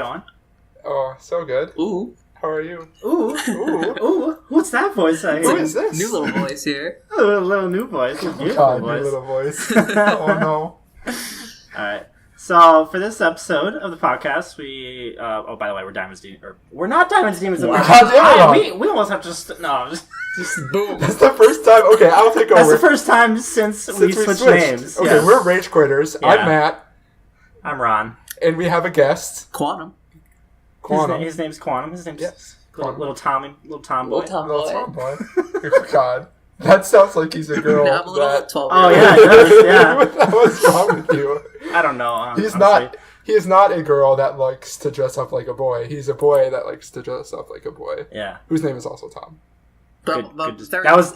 going? Oh, so good. Ooh. How are you? Ooh. Ooh. Ooh. What's that voice I Who hear? is this? New little voice here. Oh, a little new voice. A beautiful God, voice. new little voice. Oh, no. Alright. So, for this episode of the podcast, we... by the way, we're Diamonds Demons... We're not Diamonds Demons. Wow. God damn it. We almost have just... No, just Boom. That's the first time. Okay, I'll take over. That's the first time since we switched names. Okay, Yes. we're Rage Quitters. Yeah. I'm Matt. I'm Ron. And we have a guest. Quantum. Quantum. His name's Quantum. His name's Yes. little tomboy. Little Tom Little boy. Tom boy. God. That sounds like he's a girl. Now I'm a little 12 Oh, yeah, it does, yeah. What's wrong with you? I don't know. He's honestly. not. He is not a girl that likes to dress up like a boy. He's a boy that likes to dress up like a boy. Yeah. Whose name is also Tom. Good, that was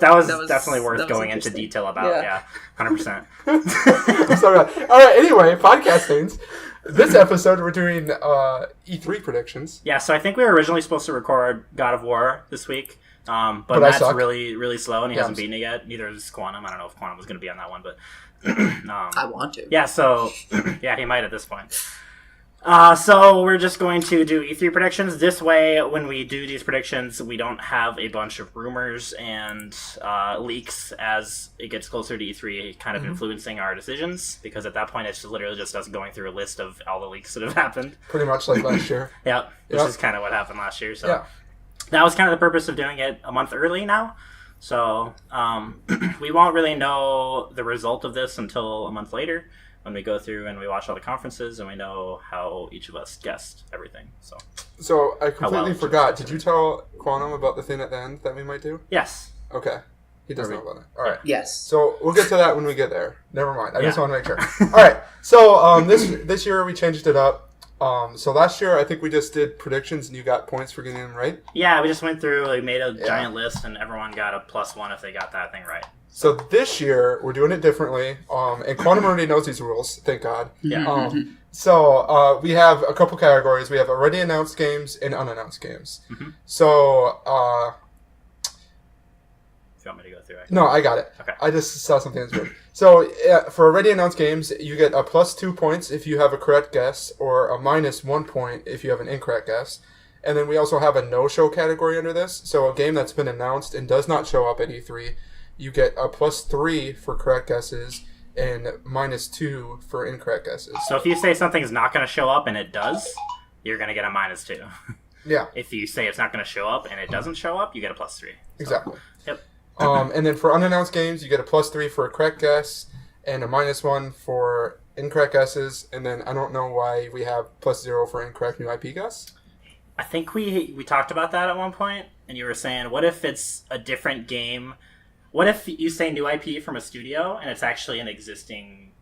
definitely worth going into detail about. Yeah, 100%. I'm sorry. All right. Anyway, podcastings. This episode we're doing E3 predictions. Yeah. So I think we were originally supposed to record God of War this week, but Matt's really slow and he hasn't beaten it yet. Neither is Quantum. I don't know if Quantum was going to be on that one, but I want to. Yeah. So yeah, he might at this point. So we're just going to do E3 predictions. This way, when we do these predictions, we don't have a bunch of rumors and leaks as it gets closer to E3 kind of influencing our decisions, because at that point it's literally just us going through a list of all the leaks that have happened. Pretty much like last year. Yep, which is kind of what happened last year. So yeah. That was kind of the purpose of doing it a month early now. So we won't really know the result of this until a month later, when we go through and we watch all the conferences and we know how each of us guessed everything. So I completely forgot. Did you tell Quantum about the thing at the end that we might do? Yes. Okay. He does know about it. All right. Yes. So we'll get to that when we get there. Never mind. I just want to make sure. All right. So this year we changed it up. So last year I think we just did predictions and you got points for getting them right. Yeah, we just went through, we made a giant list and everyone got a +1 if they got that thing right. So this year, we're doing it differently, and Quantum already knows these rules, thank God. Yeah. So we have a couple categories. We have already announced games and unannounced games. Mm-hmm. So, if you want me to go through it. No, I got it. Okay. I just saw something that's weird. So, for already announced games, you get a +2 points if you have a correct guess, or a -1 point if you have an incorrect guess. And then we also have a no-show category under this. So a game that's been announced and does not show up at E3, you get a +3 for correct guesses and -2 for incorrect guesses. So if you say something's not going to show up and it does, you're going to get a -2. Yeah. If you say it's not going to show up and it doesn't show up, you get a +3. So, Exactly. Yep. And then for unannounced games, you get a +3 for a correct guess and a -1 for incorrect guesses. And then I don't know why we have +0 for incorrect new IP guess. I think we talked about that at one point, and you were saying, what if it's a different game? What if you say new IP from a studio, and it's actually an existing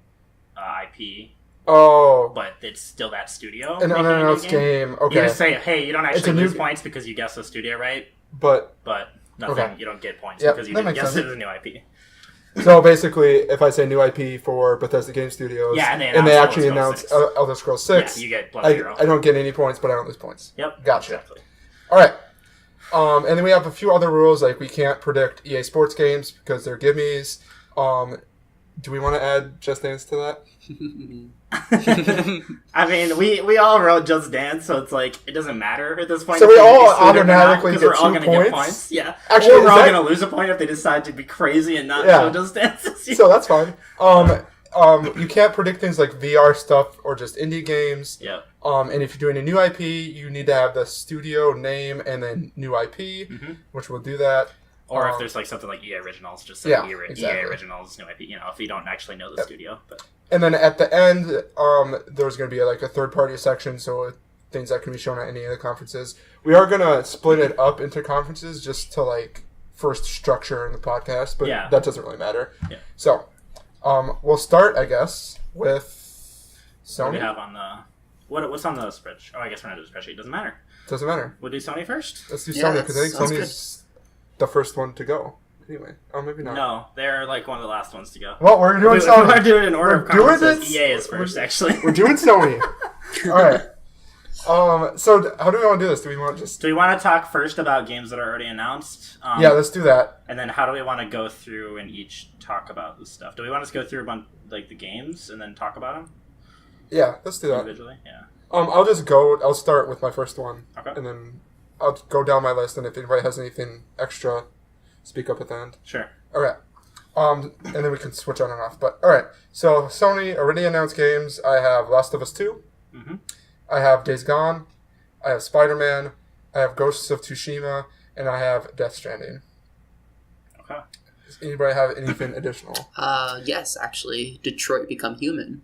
IP, but it's still that studio? An unannounced game, okay. You just say, hey, you don't actually lose points because you guessed the studio right, but nothing, you don't get points because you didn't guess it as a new IP. So basically, if I say new IP for Bethesda Game Studios, and they actually announce Elder Scrolls 6, you get +0. I don't get any points, but I don't lose points. Yep. Gotcha. Exactly. All right. And then we have a few other rules, like we can't predict EA Sports games because they're gimmies. Do we want to add Just Dance to that? I mean, we all wrote Just Dance, so it's like, it doesn't matter at this point. So we all automatically get 2 points. Get points. Yeah. Actually, or we're all going to lose a point if they decide to be crazy and not show Just Dance this year. So that's fine. You can't predict things like VR stuff or just indie games. Yeah. And if you're doing a new IP, you need to have the studio name and then new IP, which will do that. Or if there's like something like EA Originals, just say EA Originals, new IP, if you don't actually know the studio. But. And then at the end, there's going to be like a third-party section, so things that can be shown at any of the conferences. We are going to split it up into conferences just to like first structure in the podcast, but that doesn't really matter. Yeah. So, we'll start, I guess, with Sony. What do we have on the... What's on the spreadsheet? Oh, I guess we're not doing the spreadsheet. Doesn't matter. Doesn't matter. We'll do Sony first? Let's do Sony, because I think Sony's the first one to go. Anyway. Oh, maybe not. No, they're like one of the last ones to go. Well, we're doing Sony. We're going to do it in order of conferences. EA is first, actually. We're doing Sony. All right. So how do we want to do this? Do we want to talk first about games that are already announced? Yeah, let's do that. And then how do we want to go through and each talk about this stuff? Do we want to go through a bunch, like the games and then talk about them? Yeah, let's do that. Individually? Yeah. I'll just go. I'll start with my first one, Okay. and then I'll go down my list. And if anybody has anything extra, speak up at the end. Sure. Okay. And then we can switch on and off. But all right. So Sony already announced games. I have Last of Us 2. Mm-hmm. I have Days Gone. I have Spider-Man. I have Ghosts of Tsushima, and I have Death Stranding. Okay. Does anybody have anything additional? Yes, actually, Detroit Become Human.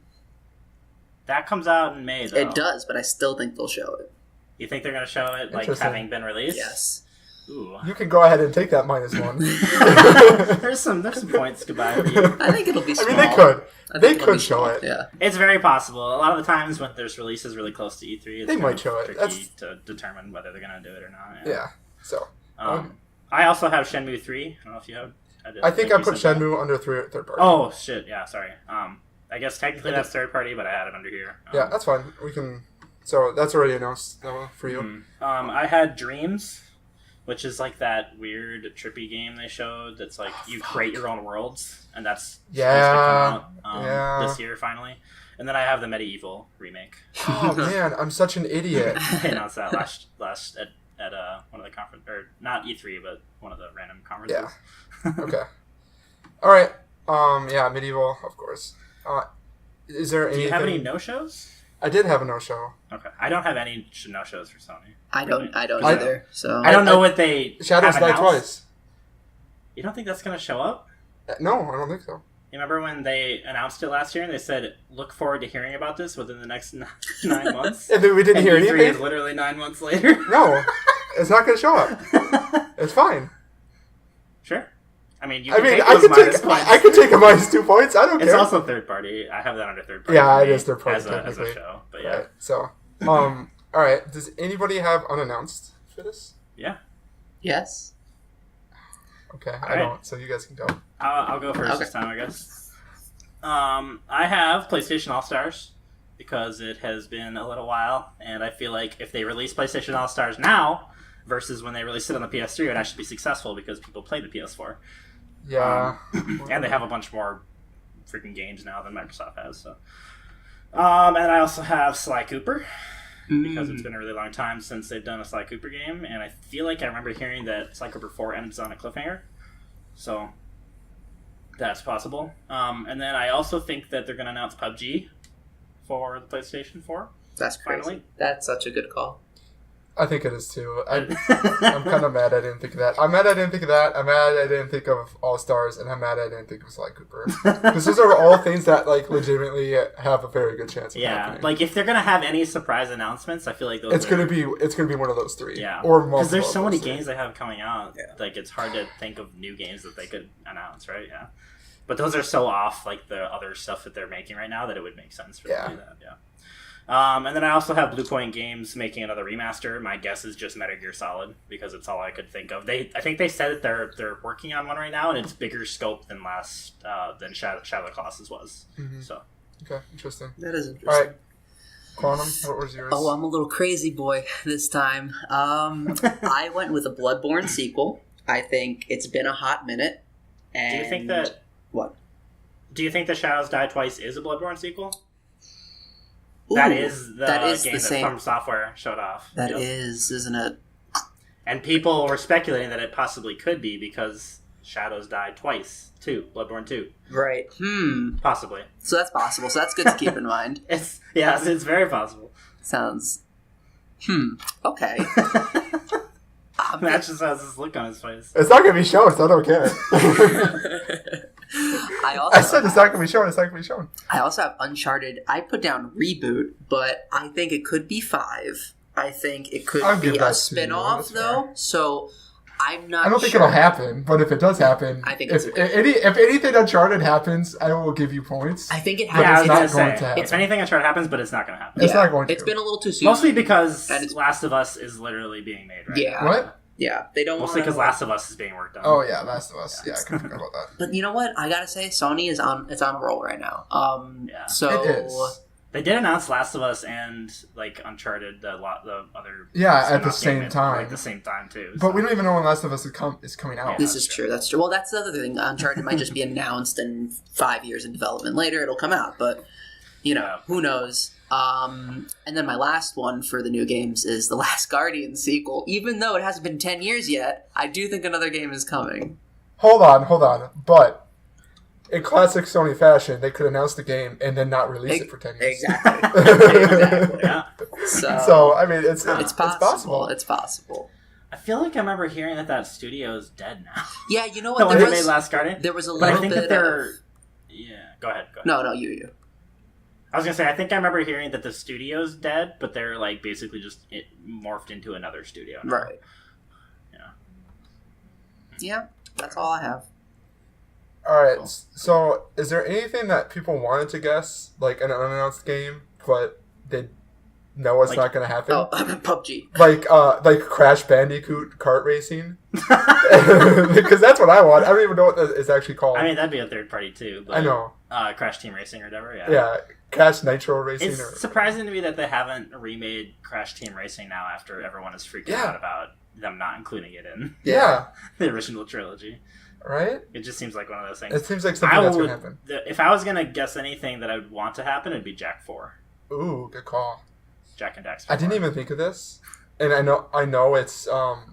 That comes out in May, though. It does, but I still think they'll show it. You think they're going to show it, like, Interesting. having been released? Yes. Ooh. You can go ahead and take that -1. There's some points goodbye for you. I think it'll be I small. mean, they could. I think They it'll could be show small, it. Yeah. It's very possible. A lot of the times when there's releases really close to E3, it's They kind might of show it. tricky That's- to determine whether they're going to do it or not. Yeah. So I also have Shenmue 3. I don't know if you have... I think I you put said that. Shenmue under third party. Oh, shit. Yeah, sorry. I guess technically that's third party, but I had it under here. Yeah, that's fine. We can. So that's already announced for you. I had Dreams, which is like that weird trippy game they showed. That's like you create your own worlds, and that's supposed to come out this year finally. And then I have the Medieval remake. Oh man, I'm such an idiot. They announced that last at one of the conference, or not E3, but one of the random conferences. Yeah. Okay. All right. Yeah, Medieval, of course. Is there anything? Do you have any no-shows? I did have a no-show. Okay, I don't have any no-shows for Sony. I don't I- either. So I don't know what they Shadows have Die announced. Twice. You don't think that's going to show up? No, I don't think so. You remember when they announced it last year and they said, look forward to hearing about this within the next 9 months? And then we didn't And hear E3 anything. is literally 9 months later. No, it's not going to show up. It's fine. Sure. I mean, you I can mean, take I those could minus take points. I could take a -2 points. I don't It's care. also third party. I have that under third party. Yeah, for it me is third party, as a technically. show. But yeah. Right. So, all right. Does anybody have unannounced for this? Yeah. yes. Okay, I right. don't. So you guys can go. I'll go first Okay. this time, I guess. I have PlayStation All Stars because it has been a little while, and I feel like if they release PlayStation All Stars now versus when they released it on the PS3, it would actually be successful because people play the PS4, Yeah. and they have a bunch more freaking games now than Microsoft has. So, and I also have Sly Cooper because it's been a really long time since they've done a Sly Cooper game, and I feel like I remember hearing that Sly Cooper 4 ends on a cliffhanger, so that's possible. And then I also think that they're going to announce PUBG for the PlayStation 4. That's crazy. Finally. That's such a good call. I think it is too. I'm kind of mad I didn't think of that. I'm mad I didn't think of that. I'm mad I didn't think of All Stars, and I'm mad I didn't think of Sly Cooper. Because those are all things that like legitimately have a very good chance of Yeah, happening. like if they're gonna have any surprise announcements, I feel like those it's are, gonna be one of those three. yeah, or multiple. because there's so of many those three. games they have coming out. Yeah. Like it's hard to think of new games that they could announce, right? Yeah, but those are so off like the other stuff that they're making right now that it would make sense for them to do that. Yeah. And then I also have Blue Point Games making another remaster. My guess is just Metal Gear Solid because it's all I could think of. I think they said that they're working on one right now, and it's bigger scope than than Shadow of the Colossus was. Mhm. So Okay, interesting. That is interesting. All right, Quantum, what was yours? Oh, I'm a little crazy boy this time. I went with a Bloodborne sequel. I think it's been a hot minute. And do you think that? What? Do you think the Shadows Die Twice is a Bloodborne sequel? Ooh, That is the that is game the that same. From Software showed off. That Yep. is, isn't it? And people were speculating that it possibly could be because Shadows Die Twice, 2, Bloodborne 2. Right. Possibly. So that's possible. So that's good to keep in mind. It's very possible. Sounds. Okay. Matt just has this look on his face. It's not gonna be shown, so I don't care. I said it's not gonna be shown. It's not gonna be shown. I also have Uncharted. I put down reboot, but I think it could be 5. I think it could I'll be give a that to you. spin-off, That's though. fair. So I'm not. I don't think sure. it'll happen, but if it does happen, I think if it's anything Uncharted happens, I will give you points. I think it But Yeah, I has. was not going to going say, to happen. if anything Uncharted happens, but it's not going to happen. It's not going to. It's been a little too soon. Mostly because And it's- Last of Us is literally being made right Yeah. What? Yeah, they don't. Mostly because Last of Us is being worked on. Oh yeah, Last of Us. Yeah, I can forget about that. But you know what? I gotta say, Sony is on. It's on a roll right now. Yeah. So It is. They did announce Last of Us and like Uncharted, the other. Yeah, at the spin-off same game at, time. like the same time too. But so. we don't even know when Last of Us is coming out. Yeah. this is true. That's true. Well, that's the other thing. Uncharted might just be announced, and 5 years in development later, it'll come out. But you know, Yeah. who knows? And then my last one for the new games is the Last Guardian sequel. Even though it hasn't been 10 years yet, I do think another game is coming. Hold on. But in classic Sony fashion, they could announce the game and then not release it for 10 years. Exactly. Exactly. Yeah. So I mean, it's possible. It's possible. I feel like I remember hearing that studio is dead now. Yeah, you know The what? one that made Last Guardian. There was a But little I think bit that they're. Yeah. Go ahead. No, you. I was gonna say I think I remember hearing that the studio's dead, but they're like basically just morphed into another studio now. Right. Yeah, that's all I have. All right. So, is there anything that people wanted to guess, like an unannounced game, but they know it's not going to happen? Oh, PUBG. Like Crash Bandicoot kart racing, because that's what I want. I don't even know what that is actually called. I mean, that'd be a third party too. But, I know. Crash Team Racing or whatever. Yeah. Yeah, Crash Nitro Racing. It's surprising to me that they haven't remade Crash Team Racing now after everyone is freaking out about them not including it in the original trilogy. Right? It just seems like one of those things. It seems like something that's going to happen. If I was going to guess anything that I would want to happen, it'd be Jack 4. Ooh, good call. Jack and Dax 4. I didn't even think of this. And I know it's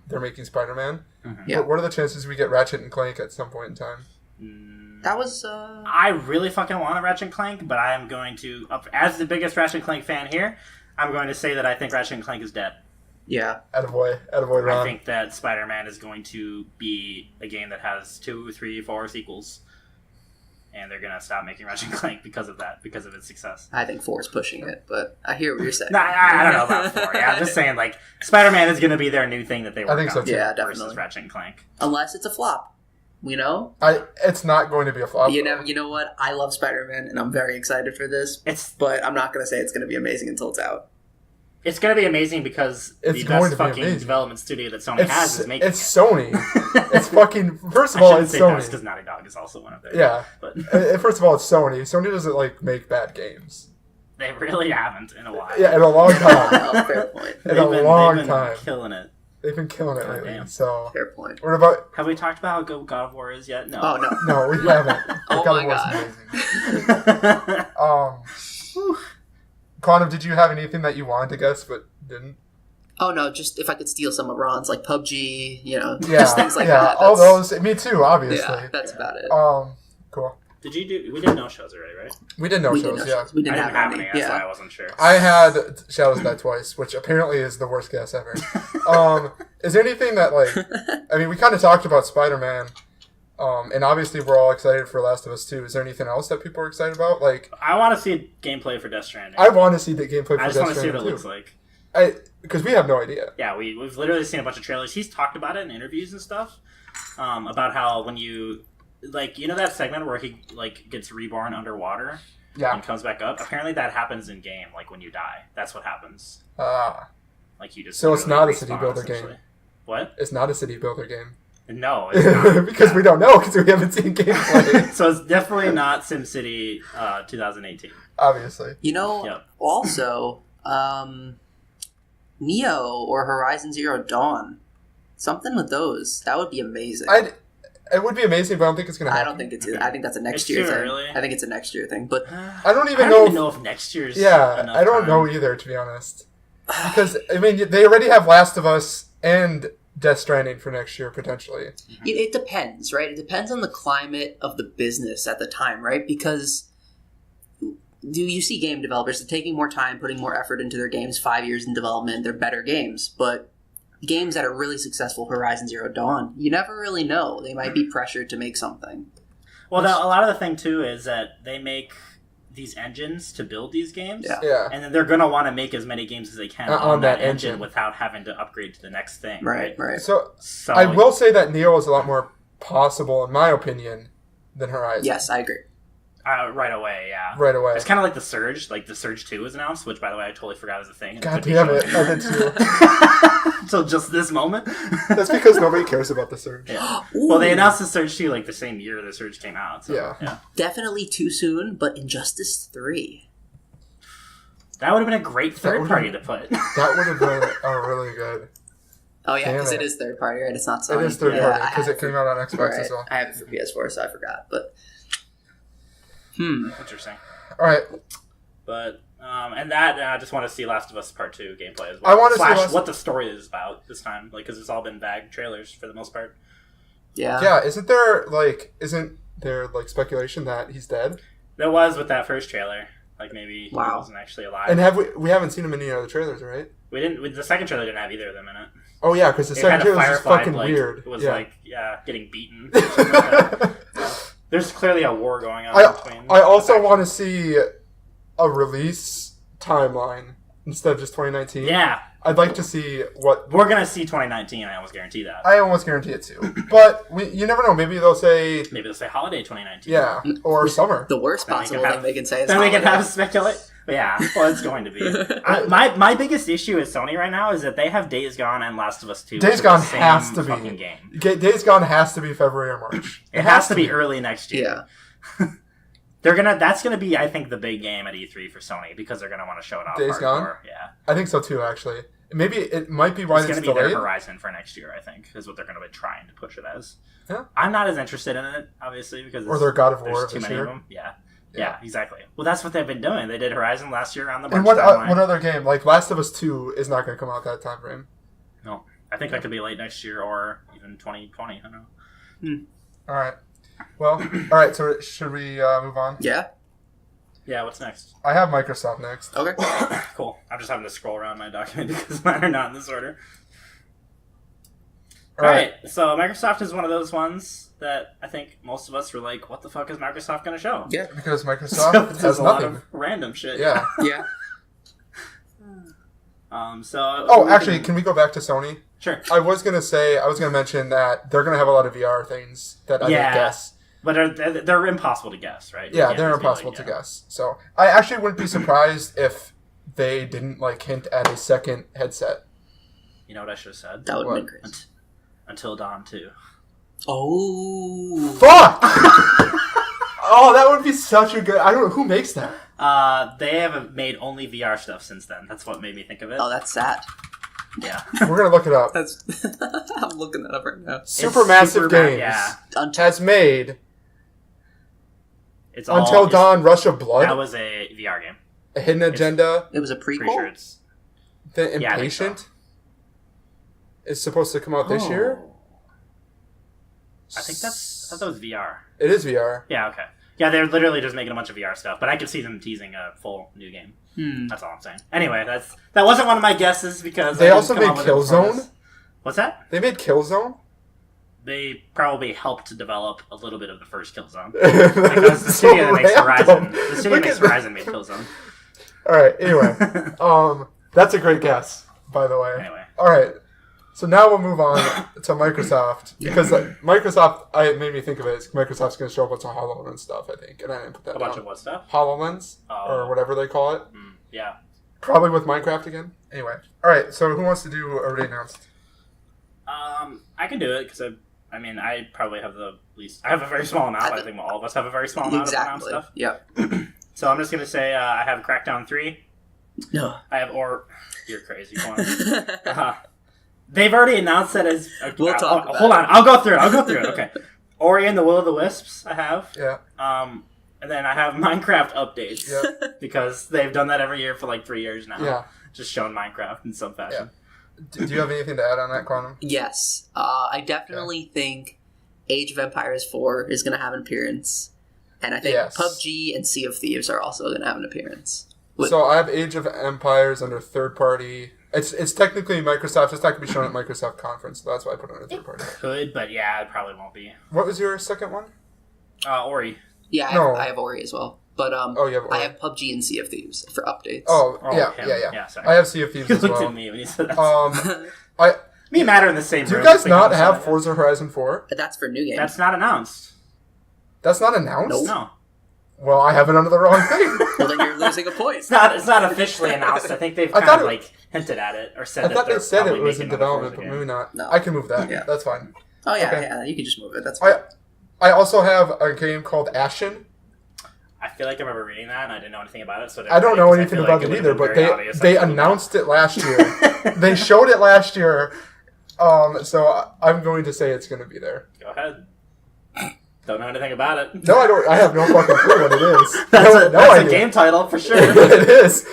they're making Spider-Man. Mm-hmm. Yeah. But what are the chances we get Ratchet and Clank at some point in time? That was I really fucking want a Ratchet and Clank, but I am going to, as the biggest Ratchet and Clank fan here, I'm going to say that I think Ratchet and Clank is dead. Yeah. Attaboy, Ron. I think that Spider-Man is going to be a game that has 2, 3, 4 sequels. And they're going to stop making Ratchet and Clank because of that, because of its success. I think 4 is pushing it, but I hear what you're saying. No, I don't know about 4. Yeah, I'm just saying, like, Spider-Man is going to be their new thing that they work on. I think so, too. Yeah, versus definitely. Ratchet and Clank. Unless it's a flop. You know? It's not going to be a flop. You know what? I love Spider-Man, and I'm very excited for this. But I'm not going to say it's going to be amazing until it's out. It's going to be amazing because it's the going best to be fucking amazing. development studio that Sony has is making It's Sony. It's fucking... First of all, it's Sony. because Naughty Dog is also one of theirs. Yeah. But First of all, it's Sony. Sony doesn't, like, make bad games. they really haven't in a while. Yeah, in a long time. Well, fair point. In a long time. Killing it. They've been killing it lately. Damn. So... Fair point. What about... Have we talked about how good God of War is yet? No. Oh, no. No, we haven't. Oh God my of War's amazing. Quantum, did you have anything that you wanted to guess but didn't? Oh, no, just if I could steal some of Ron's, like PUBG, Yeah, just things like that. all those. Me too, obviously. Yeah, that's about it. Cool. We did no shows already, right? We did no We shows, did no yeah. shows. We didn't I didn't have have any. any, that's why Yeah. I wasn't sure. I had Shadows Die Twice, which apparently is the worst guess ever. Is there anything that, like... I mean, we kind of talked about Spider-Man, and obviously we're all excited for Last of Us 2. Is there anything else that people are excited about? Like, I want to see gameplay for Death Stranding. I want to see the gameplay for I just Death want to see what it Stranding looks too. like. Because we have no idea. Yeah, we've literally seen a bunch of trailers. He's talked about it in interviews and stuff, about how when you... Like, you know that segment where he, like, gets reborn underwater and comes back up? Apparently that happens in game, like, when you die. That's what happens. Like, you just... So it's not a respawn, city builder essentially. game. What? It's not a city builder game. No, it's not. Because we don't know, because we haven't seen gameplay. So it's definitely not SimCity 2018. Obviously. Also, Neo or Horizon Zero Dawn. Something with those. That would be amazing. It would be amazing, but I don't think it's going to I happen. don't think it's... I think that's a next It's year too thing. early. I think it's a next year thing, but... I don't even know if next year's enough I don't time. know either, to be honest. Because, I mean, they already have Last of Us and Death Stranding for next year, potentially. It depends, right? It depends on the climate of the business at the time, right? Because do you see game developers are taking more time, putting more effort into their games, 5 years in development, they're better games, but games that are really successful, Horizon Zero Dawn, you never really know. They might be pressured to make something. Well, a lot of the thing, too, is that they make these engines to build these games. Yeah. And then they're going to want to make as many games as they can on that engine without having to upgrade to the next thing. Right. So I will say that Neo is a lot more possible, in my opinion, than Horizon. Yes, I agree. Right away, yeah. Right away. It's kind of like The Surge. Like, The Surge 2 was announced, which, by the way, I totally forgot was a thing. God damn it. I did too. Until just this moment. That's because nobody cares about The Surge. Yeah. Well, they announced The Surge 2, like, the same year The Surge came out. So, yeah. Definitely too soon, but Injustice 3. That would have been a great third party to put. That would have been really good. Oh, yeah, because Damn it is third party, right? It's not Sony. It is third party, because it came out on Xbox as well. I have it for PS4, so I forgot, but... Interesting. All right. But And that, I just want to see Last of Us Part 2 gameplay as well. I want to see what the story is about this time, like, because it's all been vague trailers for the most part. Yeah. Yeah, isn't there speculation that he's dead? There was with that first trailer. Like, maybe he Wow. wasn't actually alive. And we haven't seen him in any other trailers, right? We didn't. The second trailer didn't have either of them in it. Oh yeah, because the It second had a trailer was just Firefly, fucking like, weird. It was yeah. getting beaten. Or something like that. There's clearly a war going on between. I also want to see a release timeline instead of just 2019. Yeah, I'd like to see what... we're gonna see 2019. I almost guarantee that. I almost guarantee it too. But you never know. Maybe they'll say... Maybe they'll say holiday 2019. Yeah, or summer. The worst Then we possible can thing they can say is Then we can holiday. have speculate. But yeah, well, it's going to be. My biggest issue with Sony right now is that they have Days Gone and Last of Us 2. Days which are Gone the same has to fucking be. game. Days Gone has to be February or March. It has to be early next year. Yeah. That's gonna be, I think, the big game at E3 for Sony because they're gonna want to show it off. Days Gone? hardcore. Yeah. I think so too, actually. Maybe it might be why It's it's gonna be their delayed. Horizon for next year, I think, is what they're gonna be trying to push it as. Yeah. I'm not as interested in it, obviously, because Or their God of War there's too this many year. of them. Yeah, exactly. Well, that's what they've been doing. They did Horizon last year on the March And what timeline. other game? Like Last of Us 2 is not going to come out that time frame. No, I think that could be late next year or even 2020. I don't know. All right. Well, all right. So should we move on? Yeah. Yeah, what's next? I have Microsoft next. Okay. Cool. I'm just having to scroll around my document because mine are not in this order. All right. Alright, so Microsoft is one of those ones that I think most of us were like, what the fuck is Microsoft going to show? Yeah. Because So Microsoft there's has a lot nothing. of random shit. Yeah. Yeah. Oh, actually, can we go back to Sony? Sure. I was going to mention that they're going to have a lot of VR things that I didn't guess. But they're impossible to guess, right? Yeah, You can't they're just be impossible like, to yeah. guess. So I actually wouldn't be surprised if they didn't hint at a second headset. You know what I should have said? That would have been What? crazy. Until Dawn 2. Oh. Fuck! Oh, that would be such a good... I don't know. Who makes that? They have made only VR stuff since then. That's what made me think of it. Oh, that's sad. Yeah. We're going to look it up. That's. I'm looking that up right now. Supermassive Games Yeah. has made It's all, Until Dawn, Rush of That Blood, was a VR game. A Hidden Agenda, It was a Pretty prequel. sure it's... The Yeah, I think so. Impatient is supposed to come out this year. I thought that was VR. It is VR. Yeah, okay. Yeah, they're literally just making a bunch of VR stuff, but I could see them teasing a full new game. That's all I'm saying. Anyway, that wasn't one of my guesses because They I didn't also come made up with it before Killzone? this. What's that? They made Killzone. They probably helped to develop a little bit of the first Killzone because the studio that makes Horizon, made Killzone. All right. Anyway, that's a great guess, by the way. Anyway. All right. So now we'll move on to Microsoft because Microsoft. I made me think of it. Microsoft's going to show a bunch of HoloLens stuff, I think, and I didn't put that A bunch down. of what stuff? HoloLens or whatever they call it. Yeah. Probably with Minecraft again. Anyway. All right. So who wants to do already announced? I can do it because I probably have the least. I have a very small amount. I think all of us have a very small amount of announced stuff. Yeah. So I'm just going to say I have Crackdown 3. No. I have You're crazy. Come on. They've already announced that as... We'll talk about hold it. on. I'll go through it. Okay. Ori and the Will of the Wisps, I have. Yeah. And then I have Minecraft updates. Yeah. Because they've done that every year for like 3 years now. Yeah. Just shown Minecraft in some fashion. Do you have anything to add on that, Quantum? Yes. I definitely think Age of Empires 4 is going to have an appearance. And I think Yes. PUBG and Sea of Thieves are also going to have an appearance. So I have Age of Empires under third party. It's technically Microsoft. It's not going to be shown at Microsoft conference, so that's why I put it under third party. Could, but yeah, it probably won't be. What was your second one? Ori. Yeah, No. I have Ori as well. But Oh, you have Ori. I have PUBG and Sea of Thieves for updates. Oh, Oh, yeah, him. yeah. Yeah, sorry. I have Sea of Thieves You as looked well. at me when you said that. I Me and Matt are in the same do room. you guys It's like not on the have side. Forza Horizon 4? That's for new games. That's not announced. That's not announced? No. Well, I have it under the wrong thing. Well, then you're losing a point. It's not officially announced. I think they've I kind thought of it- hinted at it or said I that thought they're they said it probably was in making another development, Forza but game. maybe not. No. I can move that. Yeah. That's fine. Oh, yeah, Okay. yeah. You can just move it. That's fine. I also have a game called Ashen. I feel like I remember reading that and I didn't know anything about it. So I don't know because anything feel about like it it either, would've but been very obvious. they I could've announced it last year. They showed it last year. So I'm going to say it's going to be there. Go ahead. Don't know anything about it. No, I don't. I have no fucking clue what it is. That's no a idea. game title for sure. It is.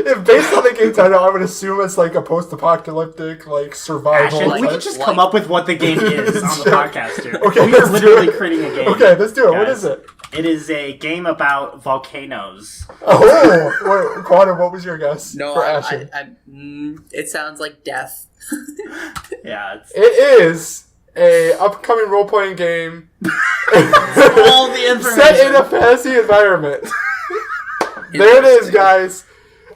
If based on the game title, I would assume it's like a post-apocalyptic, like survival. Ashton, we like- could just like- come up with what the game is on the Sure. podcast here. Okay, we are let's do literally it. creating a game. Okay, let's do it. What guys. is it? It is a game about volcanoes. Oh, wait, Quantum, what was your guess No, for Ashton? it sounds like death. Yeah, it's It is a upcoming role-playing game all the information. set in a fantasy environment. There it is, guys.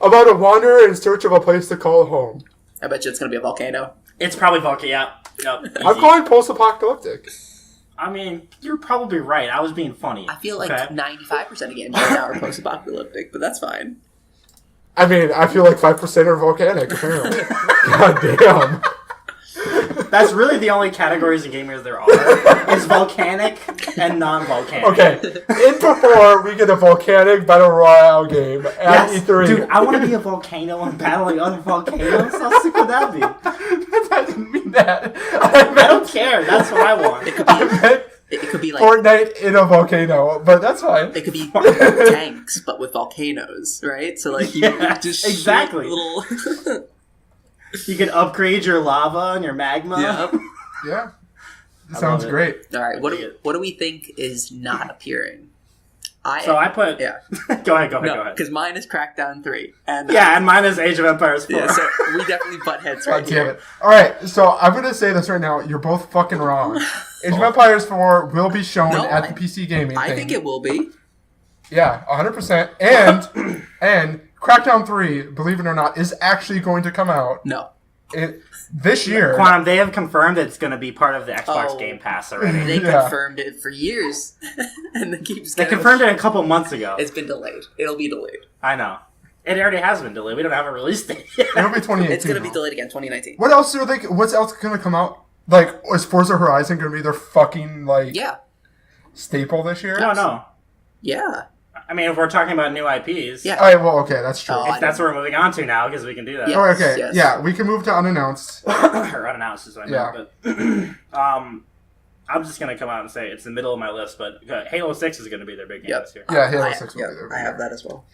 About a wanderer in search of a place to call home. I bet you it's gonna be a volcano. It's probably volcano. Yeah. Yep, I'm easy. calling post-apocalyptic. I mean, you're probably right. I was being funny. I feel like Okay? 95% of games right now are post-apocalyptic, but that's fine. I mean, I feel like 5% are volcanic, apparently. God damn. That's really the only categories of gamers there are. Is volcanic and non-volcanic. Okay, in before we get a volcanic battle royale game at Yes, E3. dude, I want to be a volcano and battling other volcanoes. How sick would that be? I didn't mean that. I don't care. That's what I want. It could I be, meant it could be like Fortnite in a volcano, but that's fine. it could be tanks, but with volcanoes, right? So like you Yeah, just shoot exactly. little. You can upgrade your lava and your magma. Yeah. Yeah, I sounds love it. great. All right. What do we think is not appearing? So I put. Yeah. Go ahead. No, because mine is Crackdown 3, and Yeah, and mine is Age of Empires 4. yeah, so we definitely butt heads God right damn here. it. Alright, so I'm going to say this right now. You're both fucking wrong. Age of Empires 4 will be shown No, at the PC gaming I thing. think it will be. Yeah, 100%. And Crackdown 3, believe it or not, is actually going to come out No, this year. Quantum, they have confirmed it's going to be part of the Xbox Oh. Game Pass already. they Yeah. confirmed it for years, and it keeps. They getting- confirmed it a couple months ago. It's been delayed. It'll be delayed. I know. It already has been delayed. We don't have a release date yet. It'll be 2018. It's gonna be though. delayed again, 2019. What else are they? What's else going to come out? Like, is Forza Horizon going to be their fucking, like, Yeah, staple this year? No. yeah, I mean, if we're talking about new IPs, Yeah. Alright, well, okay, that's true. Oh, if that's what we're moving on to now, because we can do that. Yeah. Oh, okay, Yes. yeah, we can move to unannounced. Or unannounced is what I meant. Yeah. But, I'm just going to come out and say it's the middle of my list, but Halo 6 is going to be their big game Yep. this year. Yeah, Halo I, 6 will yeah, be there. I have that as well.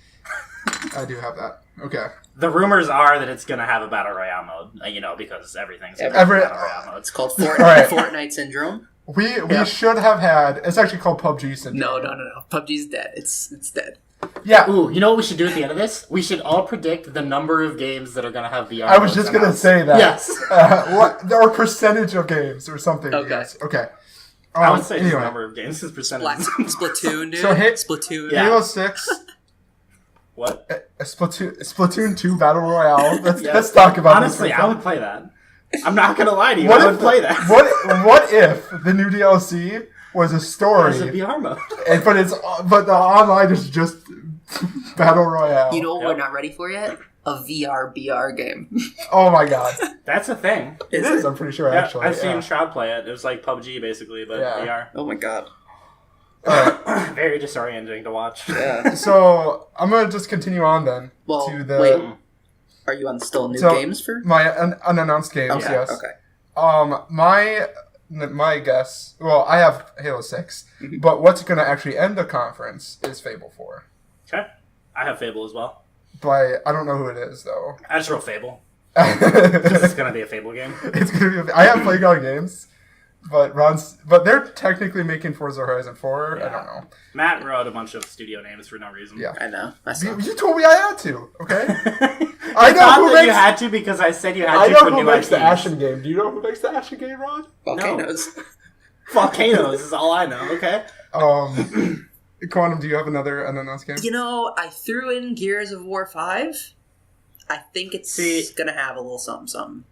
I do have that. Okay. The rumors are that it's going to have a Battle Royale mode, because everything's going to Every- have a Battle Royale mode. It's called right. Fortnite Syndrome. We Yeah. should have had. It's actually called PUBG Syndrome. No. PUBG's dead. It's dead. Yeah, Ooh, you know what we should do at the end of this? We should all predict the number of games that are going to have VR. I was modes just gonna announced. say that. Yes. What or percentage of games or something? Okay. Yes. Okay. I would say just the anyway, number of games is percentage. Black Splatoon, dude. So hit- Splatoon. Yeah. Halo 6, What? Splatoon 2 Battle Royale. Let's Yeah. let's talk about Honestly, this. I would play that. I'm not going to lie to you. What I if would play that. What if the new DLC was a story, There's a VR mode. but the online is just Battle Royale? You know what Yep. we're not ready for yet? A VR BR game. Oh my god, That's a thing. it is. I'm pretty sure Yeah, actually. I've seen yeah. Shroud play it. It was like PUBG basically, but Yeah. Oh my god. Alright, Very disorienting to watch. Yeah. so I'm gonna just continue on then Well, to the wait. Are you on still new So- games for? my unannounced games. Okay. Yes. Okay. My guess. Well, I have Halo 6, Mhm. but what's going to actually end the conference is Fable 4. Okay. I have Fable as well. But I don't know who it is though. I just wrote Fable. This is it's going to be a Fable game. gonna be. I have Playground Games, but they're technically making Forza Horizon 4. I Yeah. don't know. Matt wrote a bunch of studio names for no reason. Yeah. I know. I saw. You told me I had to. Okay. I know thought who that you makes- had to because I said you had I to know for who new makes the IPs. Ashen game. Do you know who makes the Ashen game, Ron? Volcanoes. Volcanoes is all I know, okay? Quantum, do you have another unannounced game? You know, I threw in Gears of War 5. I think it's gonna have a little something.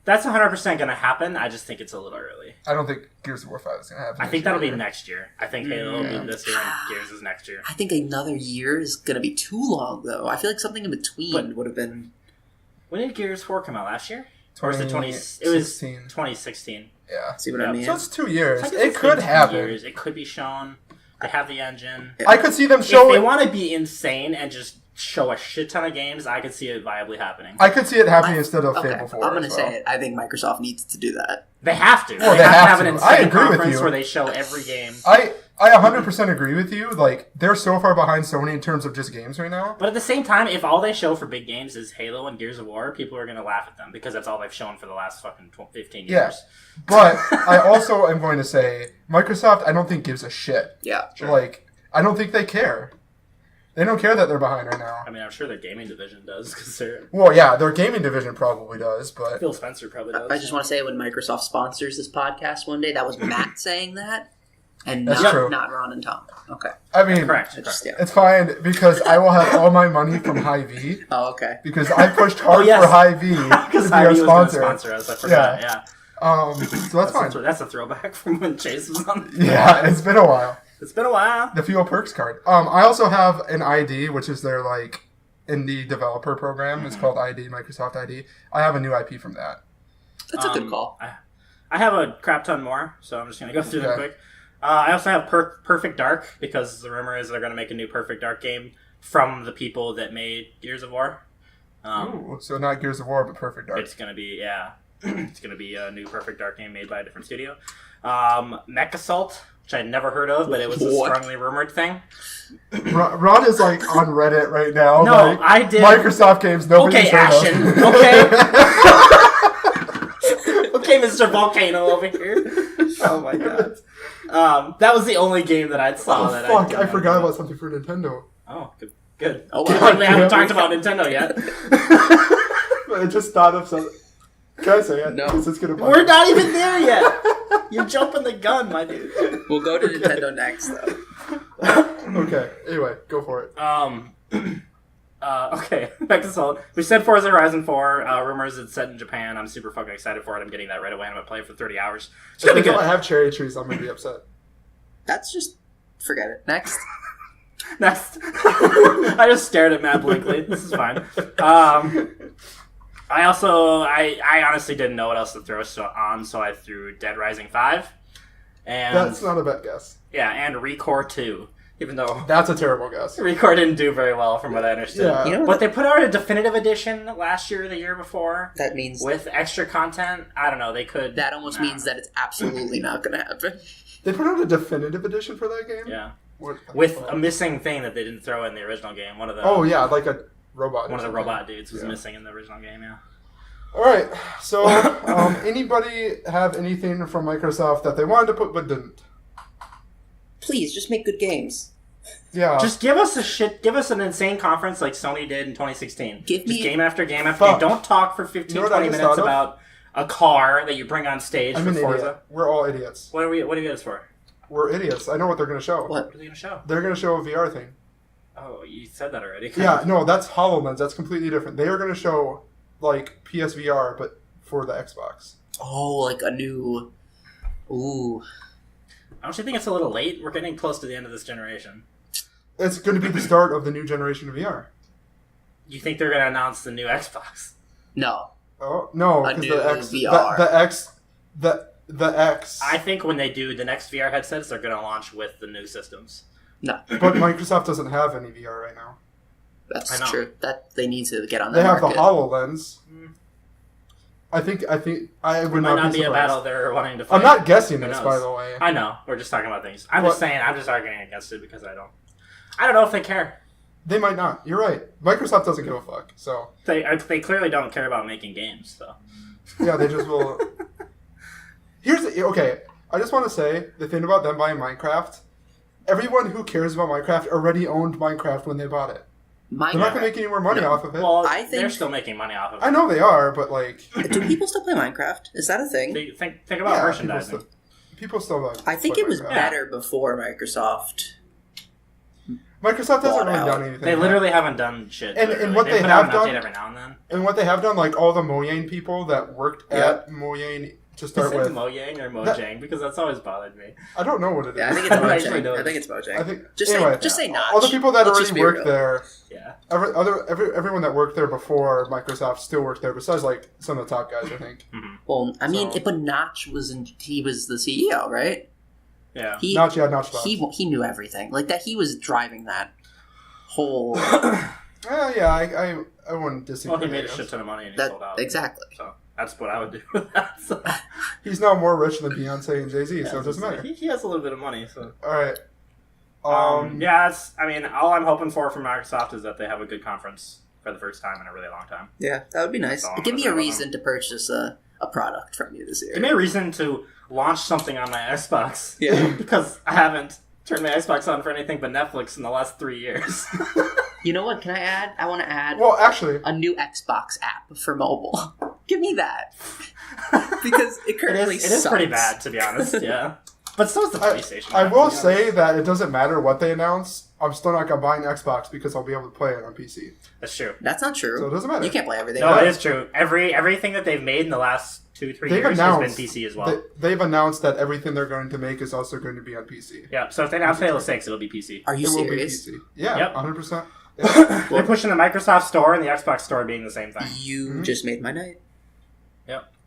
That's 100% going to happen. I just think it's a little early. I don't think Gears of War 5 is going to happen. I this think that'll be year. next year. I think Halo will be this year and Gears is next year. I think another year is gonna be too long, though. I feel like something in between But- would have been. When did Gears 4 come out? Last year? Or was it 2016. It was 2016. Yeah. See what I Yeah. mean? So it's 2 years. It's like It it's could been 2 happen. years. It could be shown. They have the engine. I could see them If show they it. want to be insane and just show a shit ton of games, I could see it viably happening. I could see it happening instead of Fable 4. I'm going to say it. I think Microsoft needs to do that. They have to. Well, they have to have to. an I insane agree with conference you. where they show every game. I 100% agree with you. Like, they're so far behind Sony in terms of just games right now. But at the same time, if all they show for big games is Halo and Gears of War, people are going to laugh at them because that's all they've shown for the last fucking 15 years. Yeah. But I also am going to say, Microsoft, I don't think gives a shit. Yeah. Sure. Like, I don't think they care. They don't care that they're behind right now. I mean, I'm sure their gaming division does because they're... Well, yeah, their gaming division probably does, but... Phil Spencer probably does. I just want to say when Microsoft sponsors this podcast one day, that was Matt saying that, and That's not, true. not Ron and Tom. Okay. I mean, Correct. Yeah. it's fine because I will have all my money from Hy-Vee Oh, okay. because I pushed hard yes. for Hy-Vee to Because be our was going to sponsor. sponsor us. I forgot. Yeah. So that's fine. That's a throwback from when Chase was on. Yeah, it's been a while. It's been a while. The Fuel Perks card. I also have an ID, which is their like indie developer program. It's called ID, Microsoft ID. I have a new IP from that. That's a good call. I have a crap ton more, so I'm just going to go through them Okay. quick. I also have Perfect Dark, because the rumor is they're going to make a new Perfect Dark game from the people that made Gears of War. Ooh, so not Gears of War, but Perfect Dark. It's going to be, it's going to be a new Perfect Dark game made by a different studio. Mech Assault, which I'd never heard of, but it was a What? strongly rumored thing. Ron is like on Reddit right now. No, like, I did. Microsoft games. Nobody's Okay, heard Ashen. of. Okay. Okay, Mr. Volcano over here. Oh my god. That was the only game that I saw Oh, that fuck, I didn't forgot know. about something for Nintendo. Oh, good. Oh, We wow. haven't talked about Nintendo yet. I just thought of something. Can I say it? No. 'Cause it's gonna We're not even there yet. You're jumping the gun, my dude. We'll go to Nintendo next, though. Okay, anyway, go for it. Okay, Mech Assault. We said Forza Horizon 4. Rumors it's set in Japan. I'm super fucking excited for it. I'm getting that right away. I'm gonna play it for 30 hours. It's gonna be If good. I have cherry trees, I'm gonna be upset. That's just... Forget it. Next. Next. I just stared at Matt blankly. This is fine. I honestly didn't know what else to throw on, so I threw Dead Rising 5. And That's not a bad guess. yeah, and Recore 2. Even though That's a terrible guess. Recore didn't do very well from what I understood. Yeah. You know But what they put out a definitive edition last year or the year before that means? with extra content. I don't know, they could... That almost means that it's absolutely not going to happen. They put out a definitive edition for that game? Yeah. What? With a missing thing that they didn't throw in the original game. One of the Oh, yeah, like a robot. one of the or something. robot dudes was Yeah. missing in the original game, yeah. Alright, so anybody have anything from Microsoft that they wanted to put but didn't? Please, just make good games. Yeah. Just give us an insane conference like Sony did in 2016. Give Just me- game after game after Fuck. game. Don't talk for 15, You know what I 20 just minutes thought of? about a car that you bring on stage I'm for an Forza. idiot. We're all idiots. What do you get us for? We're idiots. I know what they're going to show. What? What are they going to show? They're going to show a VR thing. Oh, you said that already. Yeah, no, that's HoloLens. That's completely different. They are going to show, like, PSVR, but for the Xbox. Oh, like a new... Ooh. Don't you think it's a little late? We're getting close to the end of this generation. It's going to be the start of the new generation of VR. You think they're going to announce the new Xbox? No. Oh, no, A because new the X... VR. The X... I think when they do the next VR headsets, they're going to launch with the new systems. No. But Microsoft doesn't have any VR right now. That's I know. true. That they need to get on They the have market. the HoloLens. Mm. I think I It would might not be a surprised. battle they're wanting to fight. I'm not guessing Who this, knows? by the way. I know. We're just talking about things. I'm What? just saying. I'm just arguing against it because I don't know if they care. They might not. You're right. Microsoft doesn't give a fuck. So They clearly don't care about making games. So yeah, they just will. Okay. I just want to say the thing about them buying Minecraft. Everyone who cares about Minecraft already owned Minecraft when they bought it. They're not going to make any more money off of it. well, I they're think- still making money off of it. I know they are, but like, Do people still play Minecraft? Is that a thing? Think about yeah, merchandising. people still like. I think play it was Minecraft. better before Microsoft. Microsoft hasn't bought really out. done anything. They literally haven't done shit. And literally. what they put out have an update done- every now and then. And what they have done, like all the Mojang people that worked Yeah. at Mojang to Is start it with. Mojang or Mojang? Because that's always bothered me. I don't know what it is. Yeah, I think it's I don't actually Mojang. know. I think it's Mojang. I think Just anyway, say Notch. all the people that Let's just already be worked real. there, Yeah. everyone that worked there before Microsoft still worked there. Besides, like some of the top guys, I think. Well, I mean, So- but Notch he was the CEO, right? Yeah. He Notch, yeah, Notch. he knew everything. Like that, he was driving that whole Yeah, I wouldn't disagree. Well, he made a I guess. shit ton of money and he That sold out. exactly. So that's what I would do with that. So. He's now more rich than Beyonce and Jay-Z, Yeah, so it doesn't matter. He has a little bit of money, so. All right. Yeah, all I'm hoping for from Microsoft is that they have a good conference for the first time in a really long time. Yeah, that would be nice. That's all I'm Give me gonna a say about reason to purchase a product from you this year. Give me a reason to launch something on my Xbox. Yeah. Because I haven't turned my Xbox on for anything but Netflix in the last 3 years. You know what? Can I add? I want to add Well, actually, a new Xbox app for mobile. Give me that. Because it currently it is sucks. pretty bad, to be honest, yeah. But so is the PlayStation. I app, will to be say honest. that it doesn't matter what they announce. I'm still not gonna buy an Xbox because I'll be able to play it on PC. That's true. That's not true. So it doesn't matter. You can't play everything. No, it is true. Everything that they've made in the last 2-3 They've years announced has been PC as well. They've announced that everything they're going to make is also going to be on PC. Yeah, so if they announce Halo 6, it'll be PC. Are you It will be serious? PC. Yeah, Yep. 100%. They're pushing the Microsoft Store and the Xbox Store being the same thing. You just made my night.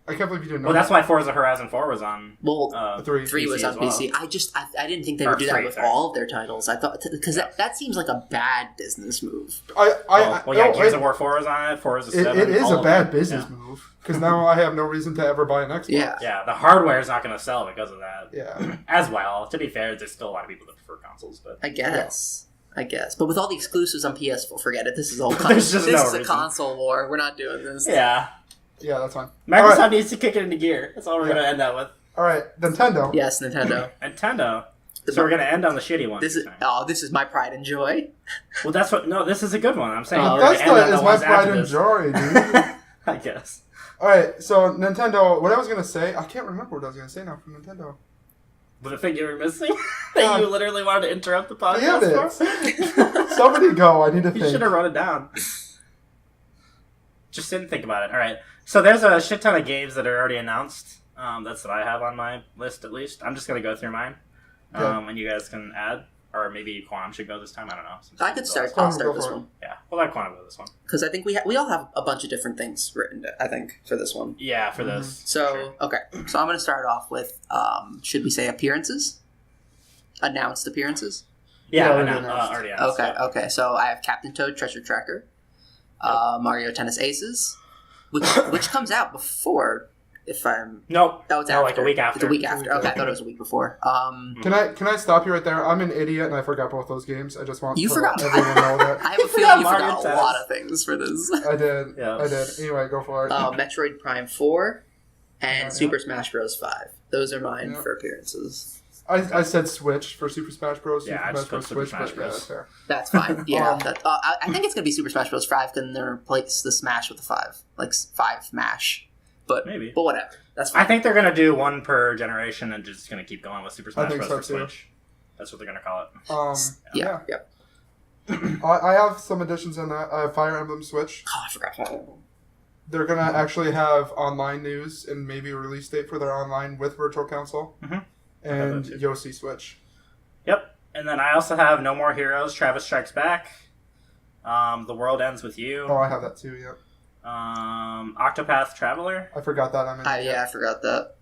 I can't believe you didn't know. Well, that's why Forza Horizon 4 was on Well, 3. 3 was PC on as well. PC. I didn't think they Or would do that 3, with sorry. all of their titles. I thought because that seems like a bad business move. Gears of War 4 was on it, Forza 7. It is all a of bad them. business Yeah. move because now I have no reason to ever buy an Xbox. Yeah. Yeah, the hardware is not going to sell because of that. Yeah. As well, to be fair, there's still a lot of people that prefer consoles, but I guess. But with all the exclusives on PS4, forget it. This is all. There's just this no is a reason. console war. We're not doing this. yeah, Yeah, that's fine. Microsoft All right. needs to kick it into gear. That's all we're going to end up with. All right, Nintendo. Yes, Nintendo. Nintendo. So we're going to end on the shitty one. This is my pride and joy. Well, that's what. No, this is a good one. I'm saying. Oh, we're gonna Bethesda end on the is my ones pride after and this. joy, dude. I guess. All right, so Nintendo. What I was gonna say, I can't remember what I was gonna say now from Nintendo. But the thing you were missing that you literally wanted to interrupt the Damn podcast it. for. Somebody go. I need to You think. should have wrote it down. Just didn't think about it. All right. So there's a shit ton of games that are already announced. That's what I have on my list, at least. I'm just going to go through mine. Yeah. And you guys can add. Or maybe Quantum should go this time. I don't know. I could start. Quantum, I'll start go this for it. one Yeah. We'll let Quantum go this one. because I think we all have a bunch of different things written. I think for this one. Yeah, for this. So Sure. okay, so I'm going to start off with should we say appearances? Announced appearances. Yeah, already already announced. already announced. Okay. So I have Captain Toad Treasure Tracker, Mario Tennis Aces, which comes out before. If I'm Nope. that was No, after. like a week after. It's a week after. Okay, I thought it was a week before. Can I stop you right there? I'm an idiot and I forgot both those games. I just want You to forgot. let everyone know that. I have a You feeling you forgot forgot Mario a Tennis. lot of things for this. I did. Yeah. I did. Anyway, go for it. Metroid Prime 4 and Yeah. Super Smash Bros. 5. Those are mine Yeah. for appearances. I said Switch for Super Smash Bros. Yeah, I just put Super Switch, Smash but Bros. that's fair. That's fine. Yeah, Um, I think it's gonna be Super Smash Bros. 5 can then replace the Smash with the 5, like 5 Mash. But Maybe. but whatever. That's fine. I think they're going to do one per generation and just going to keep going with Super Smash think Bros. so, for too. Switch. That's what they're going to call it. yeah. I have some additions on that. I have Fire Emblem Switch. Oh, I forgot. They're gonna actually have online news and maybe a release date for their online with Virtual Console. Mhm. And that too. Yoshi Switch. Yep. And then I also have No More Heroes, Travis Strikes Back, The World Ends With You, Oh, I have that too. Yeah, Octopath Traveler, I forgot that. I'm in. I forgot that.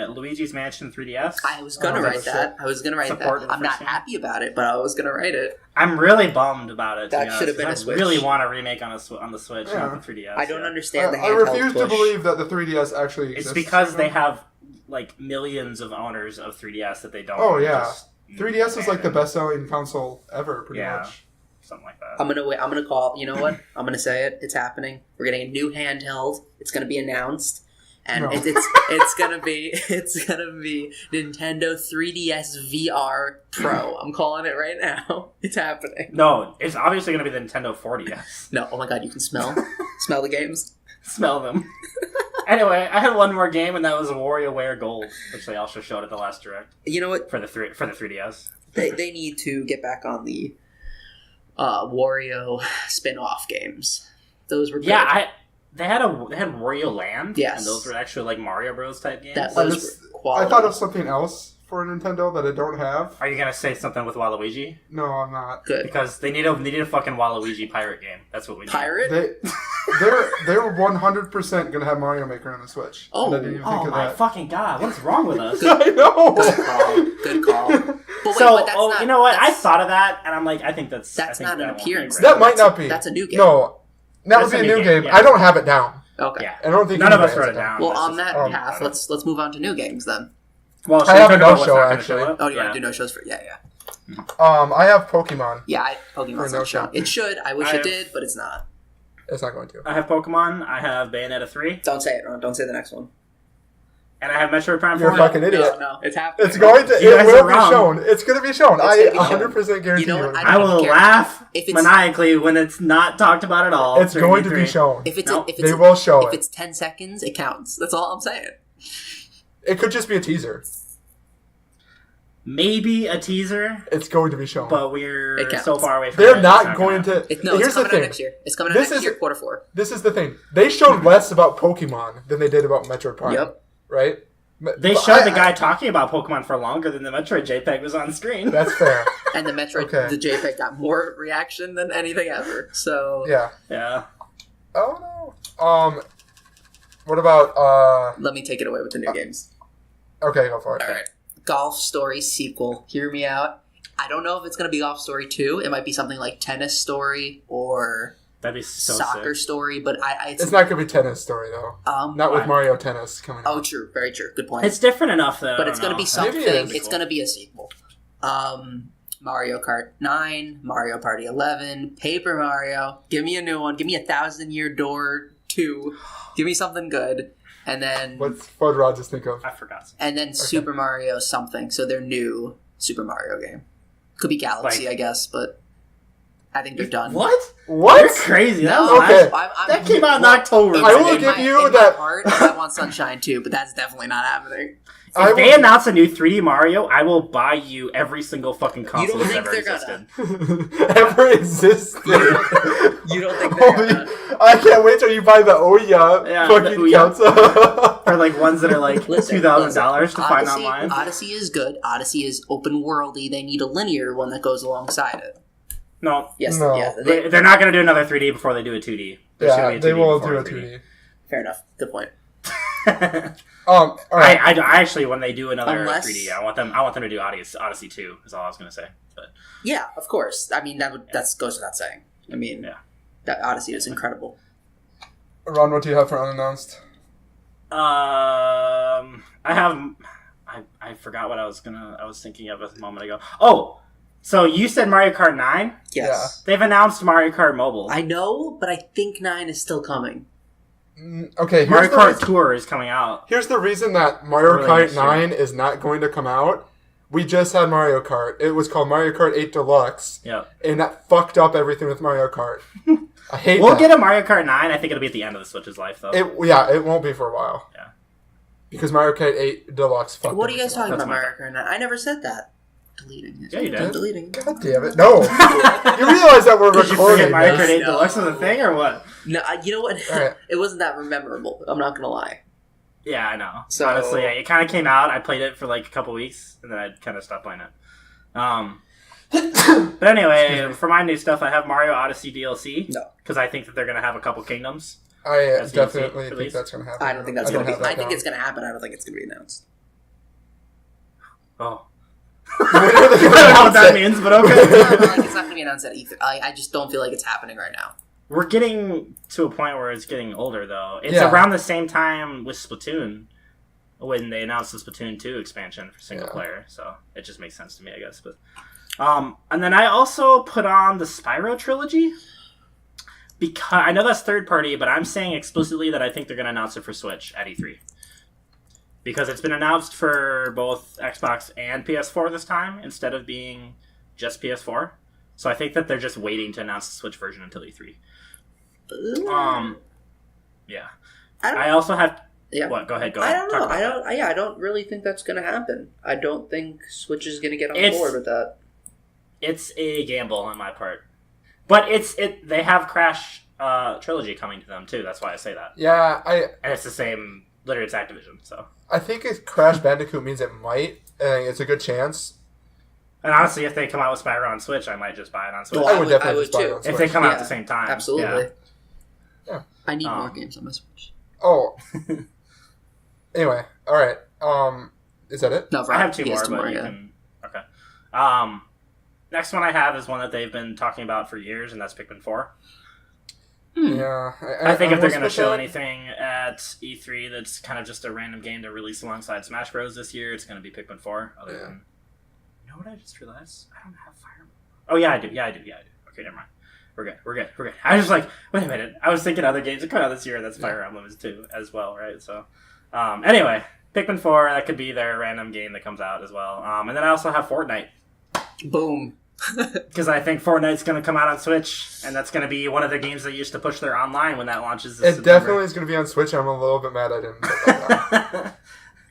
Luigi's Mansion 3DS. I was gonna Oh, write that's that. I was gonna write Support that. the I'm not first game. happy about it, but I was gonna write it. I'm really bummed about it. to That be should have honest, been a 'cause Switch. I really want a remake on the Switch, Yeah. not the 3DS. I don't yeah. understand the I handheld refuse to push. believe that the 3DS actually It's exists. because they have like millions of owners of 3DS that they don't. Oh, yeah. just 3DS is like the abandon. best-selling console ever, pretty Yeah. much. Something like that. I'm gonna wait. I'm gonna call. You know what? I'm gonna say it. It's happening. We're getting a new handheld. It's gonna be announced, and No. it's gonna be Nintendo 3DS VR Pro. I'm calling it right now. It's happening. No, it's obviously going to be the Nintendo 4DS. No. Oh my God! You can smell the games. Smell them. Anyway, I had one more game, and that was WarioWare Gold, which they also showed at the last direct You know what? for the 3DS. They need to get back on the Wario spin-off games. Those were good. Yeah, they had Wario Land. Yes. And those were actually like Mario Bros. Type games. That I those just- were quality. I thought of something else for Nintendo that I don't have. Are you gonna say something with Waluigi? No, I'm not. good. Because they need a fucking Waluigi pirate game. That's what we need. Pirate. They're 100% gonna have Mario Maker on the Switch. Oh. And I didn't even think Oh of my that. fucking god! What's wrong with us? I know. Good call. But So So, but that's not, you know what? I that's- thought of that, and I'm like, I think that's. That's I think not an that won't be appearance. right. That might not be. That's a new game. No, that would That's be a new game. yeah. I don't have it down. Okay. Yeah. I don't think None of us anybody wrote has it down. Well, That's on just- that path, let's move on to new games then. Well, I have a should we talk about no-show, what's not gonna actually. show up? Oh, do you Yeah. want to do no shows for? Yeah. I have Pokemon. Yeah, Pokemon's For no not showing. show. It should. I wish I it have- did, but it's not. It's not going to. I have Pokemon. I have Bayonetta 3, Don't say it, Ron. Don't say the next one. and I have Metroid Prime 4. You're a fucking idiot. No, it's happening. It's going to. You It guys will are be wrong. shown. It's going to be shown. It's I gonna be shown. 100% guarantee You know what? you. I will care. laugh If it's- maniacally when it's not talked about at all. It's during going to be E3. shown. If it's Nope. if it's They will show if it. it's 10 seconds, it counts. That's all I'm saying. It could just be a teaser. Maybe a teaser, It's going to be shown. but we're It counts. so far away from it. They're it's not going gonna- to. No, Here's it's the coming out thing. next year. It's coming out This next is- year, quarter 4. This is the thing. They showed less about Pokemon than they did about Metroid Prime. Yep. Right? They showed the guy talking about Pokemon for longer than the Metroid JPEG was on screen. That's fair. And the Metroid, Okay. the JPEG got more reaction than anything ever. So Yeah. Yeah. Oh no. What about let me take it away with the new games. Okay, go for it. All right. Golf Story sequel. Hear me out. I don't know if it's going to be Golf Story 2. It might be something like Tennis Story or That'd be so Soccer sick. Story, but It's not gonna be Tennis Story though. Not with Why? Mario Tennis coming out. Oh, true. Very true. Good point. It's different enough though. But it's going to be Maybe something. it is. It's going to be a sequel. Mario Kart 9, Mario Party 11, Paper Mario. Give me a new one. Give me 1,000-Year Door 2. Give me something good. And then What did Rod just think of? I forgot. and then Super Mario something. So their new Super Mario game. Could be Galaxy, Like- I guess, but I think they're done. What? What? You're crazy. That No, was Okay. that came out in October. I will in give my, you in that- My heart, I want Sunshine too, but that's definitely not happening. If they announce a new 3D Mario, I will buy you every single fucking console don't that's think ever they're existed. Ever existed? You don't think they're Holy, gonna? I can't wait till you buy the Ouya Yeah, fucking the Ouya. console. Or like ones that are like Listen, $2,000 to find Odyssey, online. Odyssey is good. Odyssey is open worldy. They need a linear one that goes alongside it. No, Yes, No. yeah. they're not going to do another 3D before they do a 2D. There's gonna Yeah, be a they will before do a 2D. Fair enough. Good point. All right. I actually, when they do another Unless- 3D, I want them to do Odyssey 2. Is all I was going to say. But Yeah, of course. I mean, that goes without saying. I mean, Yeah. that Odyssey is incredible. Ron, what do you have for unannounced? I forgot what I was thinking of a moment ago. Oh, so you said Mario Kart 9? Yes. They've announced Mario Kart Mobile. I know, but I think 9 is still coming. Okay, Mario the Kart reason- Tour is coming out. Here's the reason that Mario Early Kart next year. 9 is not going to come out. We just had Mario Kart. It was called Mario Kart 8 Deluxe, Yeah. and that fucked up everything with Mario Kart. I hate We'll that. get a Mario Kart 9. I think it'll be at the end of the Switch's life, though. It won't be for a while. Yeah. Because Mario Kart 8 Deluxe fucked What are you guys everything talking That's about, my Mario Kart 9? I never said that. Deleting it. Yeah, you did. I'm deleting it. up. God damn it. No. You realize that we're Did you recording. forget Mario this. Kart 8 No. Deluxe was a thing, or what? No, you know what? Alright. It wasn't that memorable. I'm not gonna lie. Yeah, I know. So- Honestly, it kind of came out. I played it for like a couple weeks, and then I kind of stopped playing it. But anyway, for my new stuff, I have Mario Odyssey DLC. No. Because I think that they're going to have a couple kingdoms. I As DLC definitely think release? that's going to happen. I don't think that's gonna be. have that I think down. it's gonna happen. I don't think it's gonna be announced. Oh. When are they I don't gonna know what announce that it? means, but No, okay. like, it's not gonna be announced at E3. I just don't feel like it's happening right now. We're getting to a point where it's getting older, though. It's Yeah. around the same time with Splatoon, when they announced the Splatoon 2 expansion for single player. So it just makes sense to me, I guess. But and then I also put on the Spyro trilogy. Because I know that's third party, but I'm saying explicitly that I think they're going to announce it for Switch at E3. Because it's been announced for both Xbox and PS4 this time, instead of being just PS4. So I think that they're just waiting to announce the Switch version until E3. Yeah. I also have... Yeah. What? Go ahead. I don't Talk know. about that. I don't really think that's gonna happen. I don't think Switch is gonna get on It's- board with that. It's a gamble on my part. But they have Crash trilogy coming to them, too. That's why I say that. Yeah, And it's the same... Literally, it's Activision, so... I think if Crash Bandicoot means it might, and it's a good chance. And honestly, if they come out with Spyro on Switch, I might just buy it on Switch. Well, I would definitely I would just buy it too. on If Switch. they come out at Yeah, the same time. Absolutely. Yeah. I need more games on my Switch. Oh. Anyway, all right. Is that it? No, I have two he has more, but you yeah. can... Okay. Next one I have is one that they've been talking about for years, and that's Pikmin 4. Yeah, I think if they're going to almost show put that- anything at E3 that's kind of just a random game to release alongside Smash Bros. This year, it's going to be Pikmin 4. Other than, you know what I just realized? I don't have Fire Emblem. Oh, yeah, I do. Okay, never mind. We're good. I was just like, wait a minute. I was thinking other games that come out this year that's Fire Emblem is too, as well, right? So, anyway, Pikmin 4, that could be their random game that comes out as well. And then I also have Fortnite. Boom. Because I think Fortnite's going to come out on Switch, and that's going to be one of the games they used to push their online when that launches this It September. definitely is going to be on Switch. I'm a little bit mad I didn't put that down.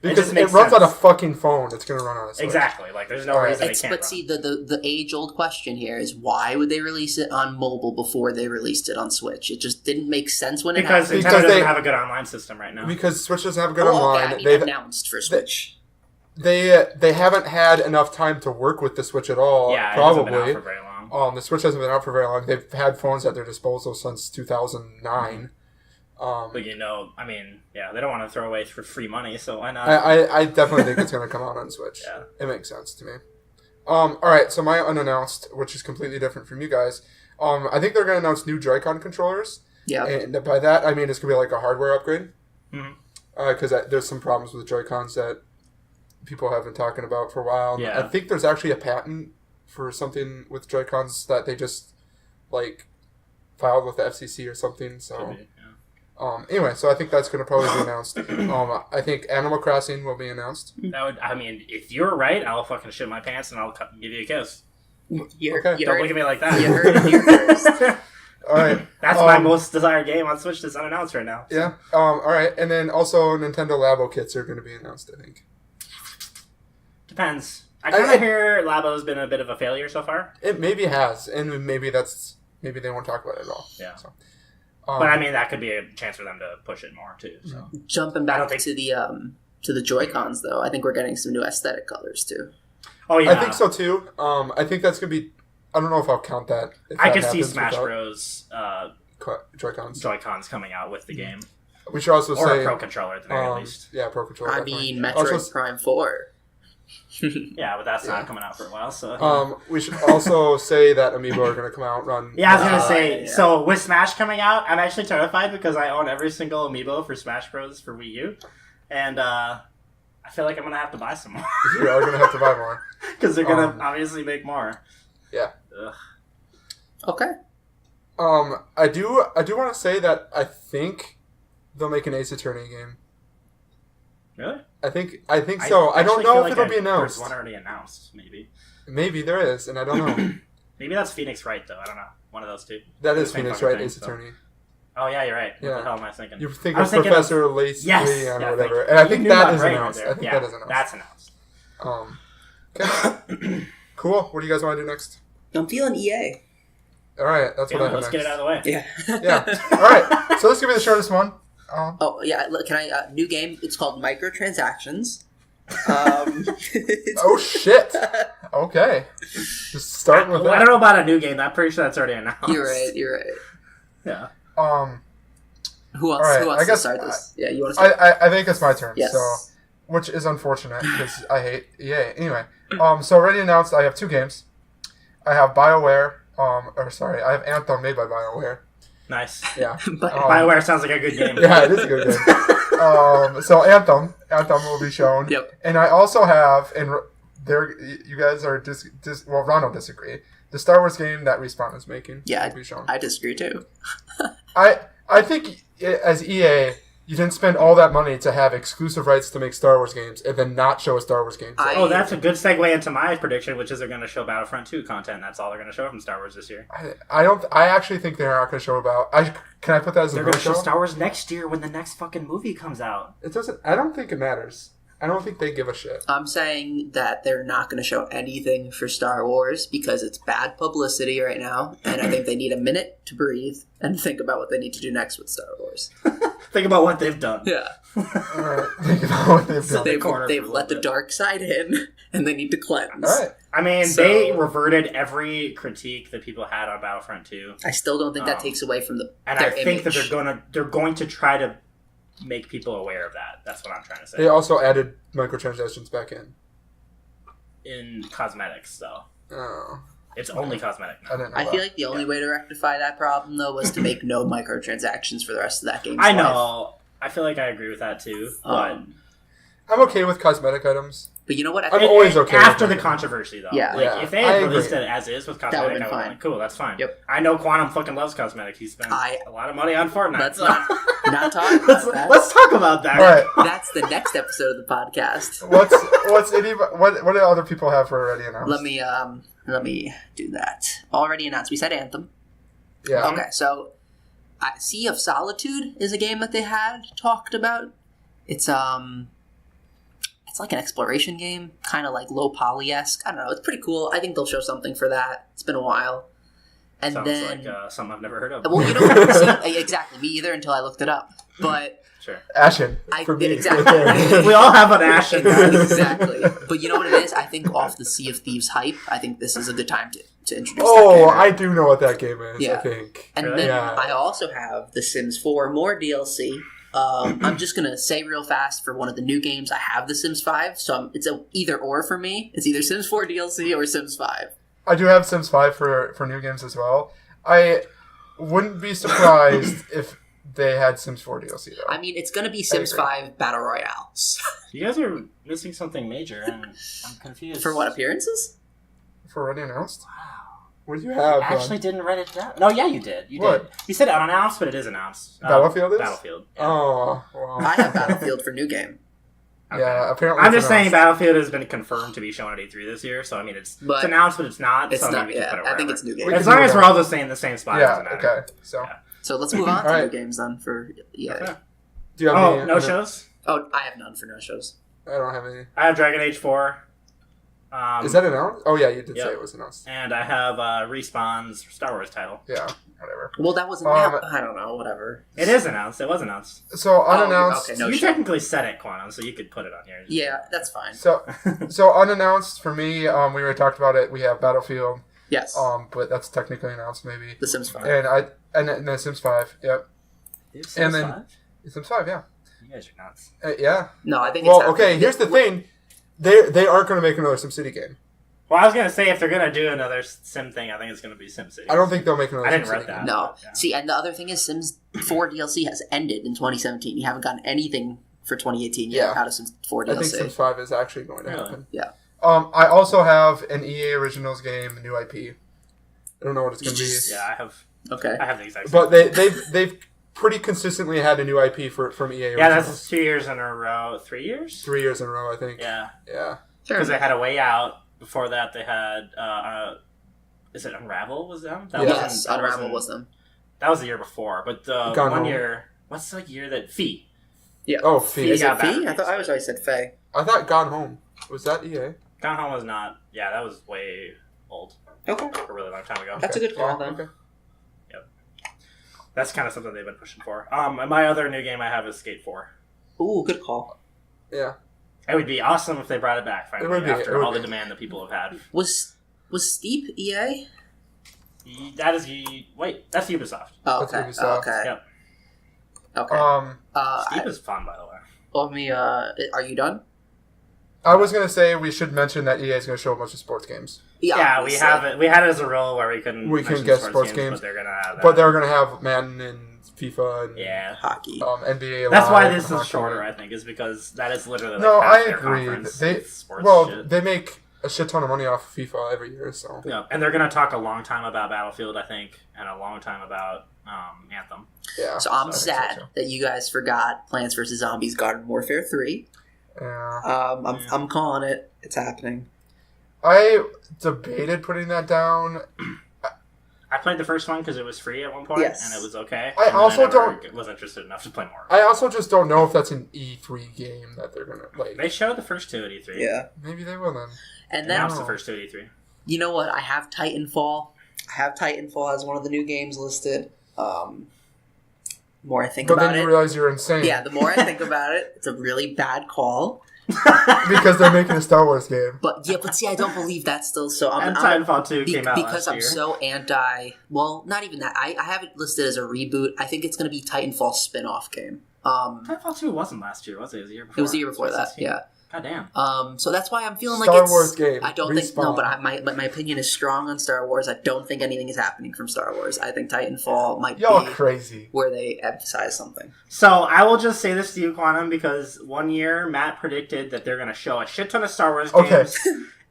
Because just it makes runs sense. on a fucking phone. It's going to run on a Switch. Exactly. Like, there's no All right. reason it can't But run. see, the age-old question here is why would they release it on mobile before they released it on Switch? It just didn't make sense when it Because happened. Nintendo Because doesn't they- have a good online system right now. Because Switch doesn't have a good Oh, online. okay, I mean, They've announced for Switch. they haven't had enough time to work with the Switch at all. Yeah, it hasn't been out probably. for very long. The Switch hasn't been out for very long. They've had phones at their disposal since 2009. But I mean, yeah, they don't want to throw away for free money, so why not? I definitely think it's going to come out on Switch. Yeah. It makes sense to me. All right, so my unannounced, which is completely different from you guys. I think they're going to announce new Joy-Con controllers. Yeah. And by that, I mean it's going to be like a hardware upgrade. Mhm. Because there's some problems with Joy-Cons that people have been talking about for a while. Yeah. I think there's actually a patent for something with Joy-Cons that they just, like, filed with the FCC or something. So, Could be, yeah. anyway, so I think that's going to probably be announced. I think Animal Crossing will be announced. That would, I mean, if you're right, I'll fucking shit my pants and I'll give you a kiss. You Okay. you Don't heard, look at me like that. you heard it here first. All right. That's my most desired game on Switch that's unannounced right now. Yeah. All right. And then also Nintendo Labo kits are going to be announced, I think. Depends. I kind of hear Labo's been a bit of a failure so far. It maybe has, and maybe they won't talk about it at all. Yeah. So, But I mean, that could be a chance for them to push it more too. So Jumping I don't back to the Joy-Cons, though, I think we're getting some new aesthetic colors, too. oh yeah, I think so too. I think that's going to be. I don't know if I'll count that. If I that could see happens Smash without Bros. Joy-Cons. Joy-Cons coming out with the game, We should also or say a Pro Controller at the very least. Yeah, Pro Controller. I definitely. mean, Metroid Also, Prime 4. Yeah, but that's not coming out for a while. So we should also say that Amiibo are going to I was gonna say. yeah. So with Smash coming out, I'm actually terrified because I own every single Amiibo for Smash Bros. For Wii U, and I feel like I'm gonna have to buy some more You are going to have to buy more. because they're gonna obviously make more. Yeah. Ugh. Okay. I do want to say that I think they'll make an Ace Attorney game. Really? I think so. I don't actually know feel if like it'll be there's announced. one already announced, maybe. Maybe there is, and I don't know. Maybe that's Phoenix Wright though. I don't know. One of those two. That is Same Phoenix fucking Wright, thing, Ace so. Attorney. Oh yeah, you're right. What Yeah. the hell am I thinking? You think I of was thinking Professor Lace Yes, Leon yeah, or whatever, thank and I you. think You knew that my is brain announced. right I think there. that is announced. That's announced. Okay. Cool. What do you guys want to do next? I'm feeling EA. All right, that's what I have Let's next. get it out of the way. Yeah. Yeah. All right. So let's give you the shortest one. Oh, yeah. Look, can I... new game. It's called Microtransactions. It's- Oh shit. Okay. Just starting with Well, I that. don't know about a new game. I'm pretty sure that's already announced. You're right. Yeah. Who else, All right, who wants I guess to start this? Yeah, you want to start? I think it's my turn. Yes. So, which is unfortunate because I hate EA. Anyway, so already announced. I have two games. I have BioWare. I have Anthem made by BioWare. Nice. Yeah. But- BioWare sounds like a good game. Yeah, it is a good game. So Anthem will be shown. Yep. And I also have, and there, you guys are well, Ron will disagree. The Star Wars game that Respawn is making Yeah, will be shown. I disagree too. I think as EA, you didn't spend all that money to have exclusive rights to make Star Wars games and then not show a Star Wars game. I- Oh, that's a good segue into my prediction, which is they're going to show Battlefront 2 content. That's all they're going to show from Star Wars this year. I actually think they're not going to show about. Can I put that as a They're going to no show show? Star Wars next year when the next fucking movie comes out. It doesn't. I don't think it matters. I don't think they give a shit. I'm saying that they're not going to show anything for Star Wars because it's bad publicity right now, and I think they need a minute to breathe and think about what they need to do next with Star Wars. Think about what they've done. Yeah. All right, think about what they've So done. they've corner for a let the little bit. dark side in, and they need to cleanse. All right. I mean, So- they reverted every critique that people had on Battlefront 2. I still don't think that takes away from And their I think that image. they're going to try to make people aware of that. That's what I'm trying to say. They also added microtransactions back in. in cosmetics, though. Oh, It's only cosmetic I now. didn't know I that. feel like the only way to rectify that problem, though, was to make no microtransactions for the rest of that game's I life. know. I feel like I agree with that too. But I'm okay with cosmetic items. But you know what? I I'm think always okay after with the that. controversy, though. Yeah. Like, Yeah, if they I had agree. released it as is with That cosmetic, would've I been would have fine. been cool. That's fine. Yep. I know Quantum fucking loves cosmetic. He spent a lot of money on Fortnite. Let's so- not talk about let's, that. let's talk about that. All right. That's the next episode of the podcast. What do other people have for already announced? Let me do that. Already announced. We said Anthem. Yeah. Okay, so Sea of Solitude is a game that they had talked about. It's like an exploration game, kind of like low poly-esque. I don't know. It's pretty cool. I think they'll show something for that. It's been a while. And Sounds then, like something I've never heard of. well, you know what? See, exactly. Me either until I looked it up. But Sure. Ashen. I For me. exactly. We all have an Ashen, guys. Exactly. But you know what it is? I think off the Sea of Thieves hype, I think this is a good time to introduce that Oh, game. I do know what that game is, I Yeah. think. And Really? then Yeah. I also have The Sims 4 more DLC. I'm just gonna say real fast for one of the new games. I have The Sims 5, so it's a either or for me. It's either Sims 4 DLC or Sims 5. I do have Sims 5 for new games as well. I wouldn't be surprised if they had Sims 4 DLC, though. I mean, it's gonna be Sims agree. 5 Battle Royale. You guys are missing something major, and I'm confused. For what appearances? For already announced? Wow. What do you have? I actually didn't write it down. No, yeah, you did. You What? did. You said unannounced, but it is announced. Battlefield is? Battlefield. Yeah. Oh, wow. I have Battlefield for new game. Okay. Yeah, apparently I'm it's just saying announced. Battlefield has been confirmed to be shown at E3 this year, so I mean it's announced, but it's not. It's so not. maybe we can put Yeah, it I think wherever. it's new game. We As can long do as that. we're all the same, the same spot. it Yeah, doesn't matter. okay. So, Yeah. So let's move on to Alright. new games then for EA. Okay. do you have Oh, any? no shows. Oh, I have none for no shows. I don't have any. I have Dragon Age 4. Is that announced? Oh, yeah, you did Yep. say it was announced. And I have Respawn's Star Wars title. Yeah, whatever. Well, that wasn't. Um, I don't know. Whatever. It is announced. It was announced. So, unannounced. okay, no you shit. technically said it, Quantum, so you could put it on here. Yeah, that's fine. So unannounced for me. We already talked about it. We have Battlefield. Yes. But that's technically announced, maybe. The Sims 5. And then Sims 5. Yep. And then- Sims 5. Yeah. You guys are nuts. Yeah. No, I think. Well, it's happening. okay. Here's the thing. They aren't going to make another SimCity game. Well, I was gonna say if they're gonna do another Sim thing, I think it's gonna be SimCity. I don't think they'll make another. I didn't SimCity write game. that. No. Yeah. See, and the other thing is Sims 4 DLC has ended in 2017. You haven't gotten anything for 2018 yet Yeah. out of Sims 4 I think DLC. Sims 5 is actually going to Really? happen. Yeah. I also have an EA Originals game, a new IP. I don't know what it's going to be, Yeah, I have Okay. the exact same. but they've pretty consistently had a new IP from EA. Yeah, Originals. that's 2 years in a row. 3 years? 3 years in a row, I think. Yeah. Yeah. Sure. Because they had A Way Out. Before that, they had... is it Unravel was them? That Yeah. Yes, that Unravel was them. That was the year before. But the Gone one Home. year... What's the year that... Fee. Yeah. Oh, Fee. Is Yeah, it Fee? Batman. I always said Faye. I thought Gone Home. Was that E EA? Gone Home was not... Yeah, that was way old. Okay. A really long time ago. That's a good call, Yeah, then. okay. That's kind of something they've been pushing for. And my other new game I have is Skate 4. Ooh, good call. Yeah. It would be awesome if they brought it back finally would be, it after would all the be. demand that people have had. Was Steep EA? That is wait, that's Ubisoft. Oh, That's okay. Ubisoft. Okay. Yep. Okay. Steep is fun, by the way. Let me. Are you done? I was going to say we should mention that EA is going to show a bunch of sports games. Yeah, we obviously. have it. We had it as a rule where we can mention get sports games. but they're gonna have that. But they're going to have Madden and FIFA and yeah. Hockey. NBA That's why Live this and is hockey. shorter, I think, is because that is literally like No, half I their agree. conference. They It's sports shit. they make a shit ton of money off of FIFA every year, so Yeah, and they're gonna talk a long time about Battlefield, I think, and a long time about Anthem. yeah. So I'm So I think sad so, too. that you guys forgot Plants vs Zombies: Garden Warfare 3. Yeah. I'm calling it. It's happening. I debated putting that down. I played the first one because it was free at one point, Yes. and it was okay. I and then also never was interested enough to play more. I also just don't know if that's an E3 game that they're gonna like. They showed the first two at E3. Yeah. Maybe they will then. And They then announced the first two at E3. you know what? I have Titanfall. As one of the new games listed. More I think But about then you it. realize you're insane. Yeah, the more I think about it, it's a really bad call. Because they're making a Star Wars game. But see, I don't believe that still. So And I'm Titanfall 2 came out because last I'm year. so anti. Well, not even that. I have it listed as a reboot. I think it's going to be Titanfall spin-off game. Titanfall 2 wasn't last year, was it? It was the year before. It was the year before that. 2016. Yeah. God damn. So that's why I'm feeling Star like it's Wars game. I don't think no, but my opinion is strong on Star Wars. I don't think anything is happening from Star Wars. I think Titanfall might Y'all be crazy. where they emphasize something. So I will just say this to you, Quantum, because one year Matt predicted that they're going to show a shit ton of Star Wars games.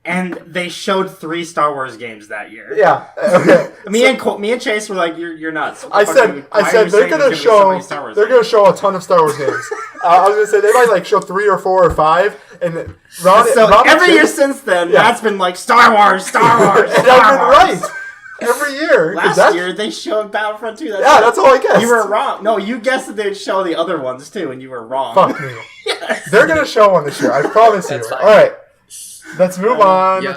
And they showed 3 Star Wars games that year. Yeah. Okay. me and Chase were like, "You're nuts." I said they're gonna show a ton of Star Wars games. I was gonna say they might like show 3 or 4 or 5, and Ron every year since then, Matt's been like Star Wars, Star Wars, and Star I've been Wars. right every year. Last year they showed Battlefront 2. That's all I guessed. You were wrong. No, you guessed that they'd show the other ones too, and you were wrong. Fuck me. Yes. They're gonna show one this year. I promise you. Fine. All right. Let's move on to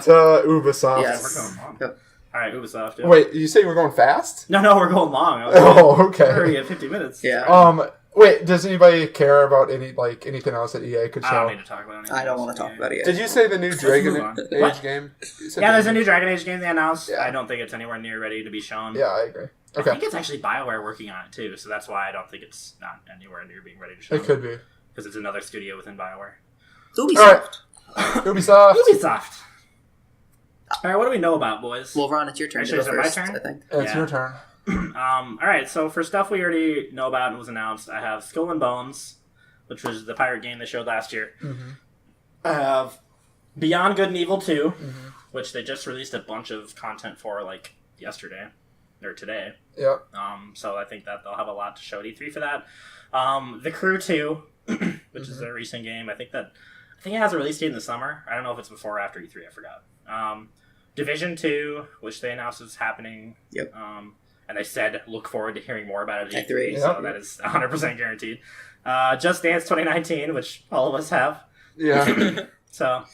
Ubisoft. Yes. We're going long. Yep. All right, Ubisoft. Yeah. Wait, you say we're going fast? No, we're going long. Okay. Hurry at 50 minutes. Yeah. Wait, does anybody care about anything else that EA could show? I don't need to talk about anything. I don't want to talk about it yet. Did you say the new Dragon Age game? Yeah, there's a new Dragon Age game they announced. Yeah. I don't think it's anywhere near ready to be shown. Yeah, I agree. Okay. I think it's actually BioWare working on it too, so that's why I don't think it's not anywhere near being ready to show. It could be. Because it's another studio within BioWare. Ubisoft. All right. Ubisoft. All right, what do we know about, boys? Well, Ron, it's your turn. Actually, is it my first, turn? I think. It's your turn. All right, so for stuff we already know about and was announced, I have Skull and Bones, which was the pirate game they showed last year. Mm-hmm. I have Beyond Good and Evil 2, which they just released a bunch of content for, like, yesterday. Or today. Yeah. So I think that they'll have a lot to show at E3 for that. The Crew 2, which is a recent game. I think it has a release date in the summer. I don't know if it's before or after E3. I forgot. Division 2, which they announced is happening. Yep. And they said look forward to hearing more about it at E3. E3. So that is 100% guaranteed. Just Dance 2019, which all of us have. Yeah. So,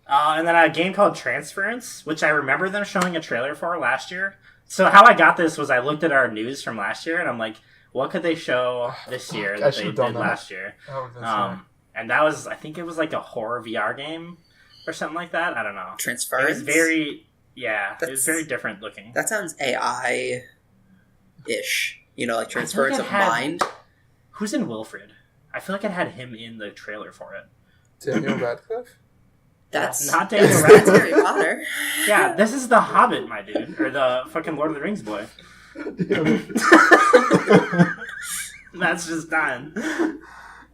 and then a game called Transference, which I remember them showing a trailer for last year. So how I got this was I looked at our news from last year, and I'm like, what could they show this year that they did last year? And that was, I think it was like a horror VR game or something like that. I don't know. Transference? It was very, it was very different looking. That sounds AI-ish. You know, like Transference of Mind. Who's in Wilfred? I feel like it had him in the trailer for it. Daniel Radcliffe? That's not Daniel Radcliffe. That's Harry Potter. Yeah, this is the Hobbit, my dude. Or the fucking Lord of the Rings boy. That's just done.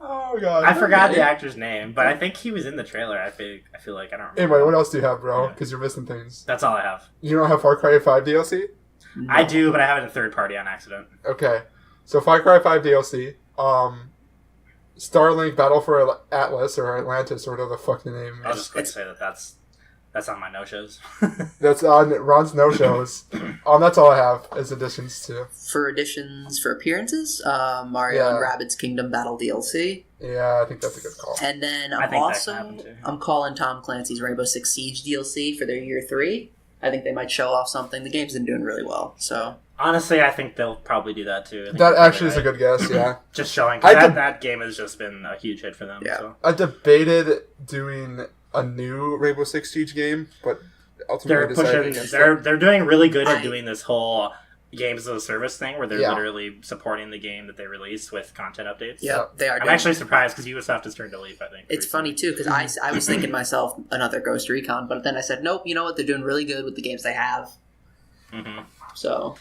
Oh, God. I forgot the actor's name, but I think he was in the trailer. I feel like I don't remember. Anyway, what else do you have, bro? Because you're missing things. That's all I have. You don't have Far Cry 5 DLC? No. I do, but I have it in third party on accident. Okay. So Far Cry 5 DLC. Starlink Battle for Atlas or Atlantis or whatever the fuck the name is. I'll just quick say that's on my no-shows. That's on Ron's no-shows. That's all I have as additions to. For additions for appearances, Mario and Rabbids Kingdom Battle DLC. Yeah, I think that's a good call. And then I'm calling Tom Clancy's Rainbow Six Siege DLC for their year 3. I think they might show off something. The game's been doing really well, so... Honestly, I think they'll probably do that too. That actually is a good guess, yeah. Just showing, that game has just been a huge hit for them. Yeah. So. I debated doing a new Rainbow Six Siege game, but ultimately they're doing really good at doing this whole games as a service thing where they're literally supporting the game that they release with content updates. Yeah, they are. I'm actually surprised because Ubisoft has turned a leaf, I think. It's funny too because I was thinking myself another Ghost Recon, but then I said, nope, you know what? They're doing really good with the games they have. Mm-hmm. So...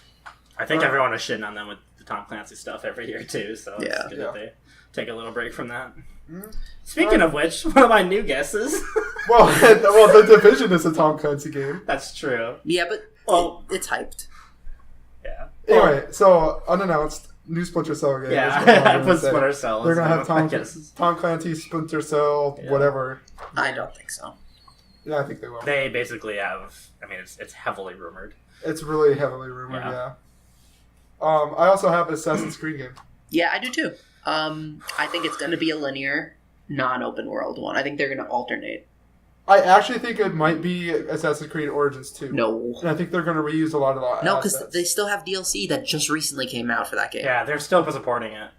I think everyone was shitting on them with the Tom Clancy stuff every year, too, so it's good that they take a little break from that. Mm-hmm. Speaking of which, one of my new guesses... well, The Division is a Tom Clancy game. That's true. Yeah, but it's hyped. Yeah. Anyway, so, unannounced, new Splinter Cell game. Yeah, I put Splinter Cell. They're going to have Tom Clancy, Splinter Cell, whatever. I don't think so. Yeah, I think they will. They basically have... I mean, it's heavily rumored. It's really heavily rumored, yeah. I also have an Assassin's Creed game. Yeah, I do too. I think it's going to be a linear, non-open world one. I think they're going to alternate. I actually think it might be Assassin's Creed Origins 2. No. And I think they're going to reuse a lot of that. No, because they still have DLC that just recently came out for that game. Yeah, they're still supporting it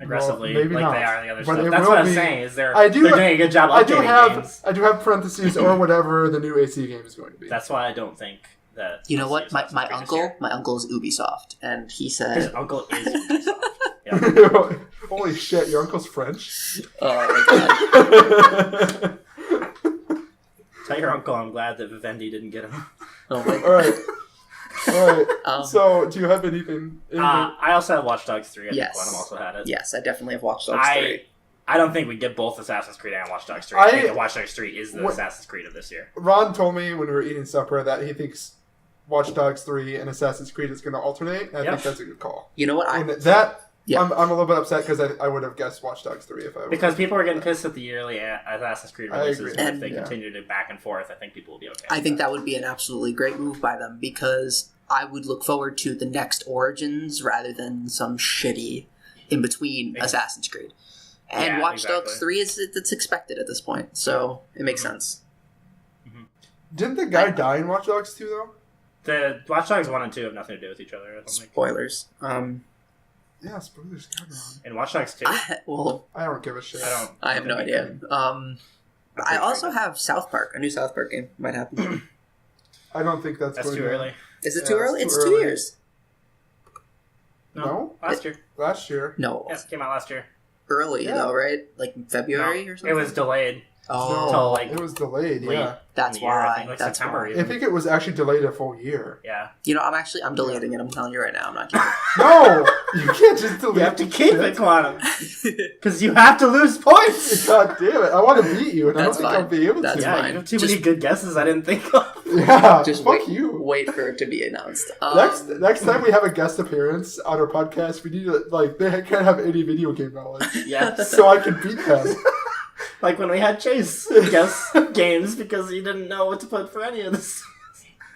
aggressively, well, maybe like not. They are the other but stuff. That's what I'm saying. Is they're doing a good job updating games. I do have parentheses or whatever the new AC game is going to be. That's why I don't think that. You know what? My uncle is Ubisoft, and he said his uncle is Ubisoft. Yeah. Holy shit, your uncle's French? Oh my god. Tell your uncle I'm glad that Vivendi didn't get him. Oh my Alright. Alright. Um, So, do you have anything? I also have Watch Dogs 3. I Yes. think Quantum also had it. Yes, I definitely have Watch Dogs 3. I don't think we get both Assassin's Creed and Watch Dogs 3. I- I think that Watch Dogs 3 is the Assassin's Creed of this year. Ron told me when we were eating supper that he thinks Watch Dogs 3 and Assassin's Creed is going to alternate. And I think that's a good call. You know what? I'm a little bit upset because I would have guessed Watch Dogs 3 if I Because people are getting pissed at the yearly Assassin's Creed I releases. agree. And if And- they continue to back and forth, I think people will be okay. I think that would be an absolutely great move by them because I would look forward to the next Origins rather than some shitty in between Assassin's Creed. And Yeah, Watch Dogs exactly. 3 it's expected at this point, so it makes sense. Didn't the guy die in Watch Dogs 2 though? The Watch Dogs 1 and 2 have nothing to do with each other. I don't think. Spoilers. Yeah, spoilers. God, Ron. In Watch Dogs 2, I I don't give a shit. I have no idea. I also have South Park. A new South Park game might happen. I don't think that's That's going too to... early. Is it Yeah, too early? it's It's too 2 early. years. No? Last year. Last year. No, Yes, it came out last year. early Yeah. though, right? Like February or It something. was delayed. Oh, No, Until, like, it was delayed, late yeah. that's in the year, I why. think, like That's September why. even. I think it was actually delayed a full year. Yeah. You know, I'm deleting it. I'm telling you right now. I'm not kidding. No! You can't just delete You have to the keep shit. it, Quantum. Because you have to lose points. God damn it. I want to beat you, and That's I don't fine. think I'll be able That's to. Yeah, fine. you have too Just- many good guesses I didn't think of. Yeah, Just fuck wait, you. wait for it to be announced. Next time we have a guest appearance on our podcast, we need to, like, they can't have any video game knowledge. Yeah. So I can beat them. Like when we had Chase guess games because he didn't know what to put for any of this.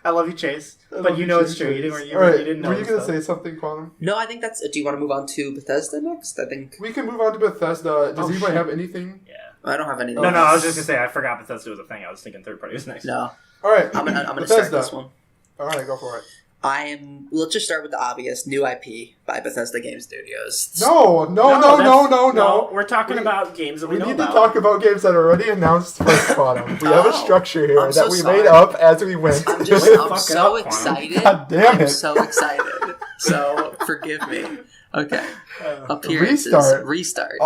I love you, Chase. But you know it's true. You didn't, Alright, you didn't know were you this going to stuff. say something, Quantum? No, I think that's. Do you want to move on to Bethesda next? I think We can move on to Bethesda. Does Oh, anybody shit. have anything? Yeah. I don't have anything. No, else. I was just going to say, I forgot Bethesda was a thing. I was thinking third party was next. No, Alright, I'm gonna start Bethesda. this one. Alright, go for it. Let's just start with the obvious. New IP by Bethesda Game Studios. No. We're talking about games that we We know need about. to talk about games that are already announced first, Quantum. We have a Oh, structure here I'm that so we sorry. made up as we went. I'm Fuck it so up, Quantum. excited. God damn I'm it. so excited. So forgive me. Okay. Uh, Appearances. Restart. Restart.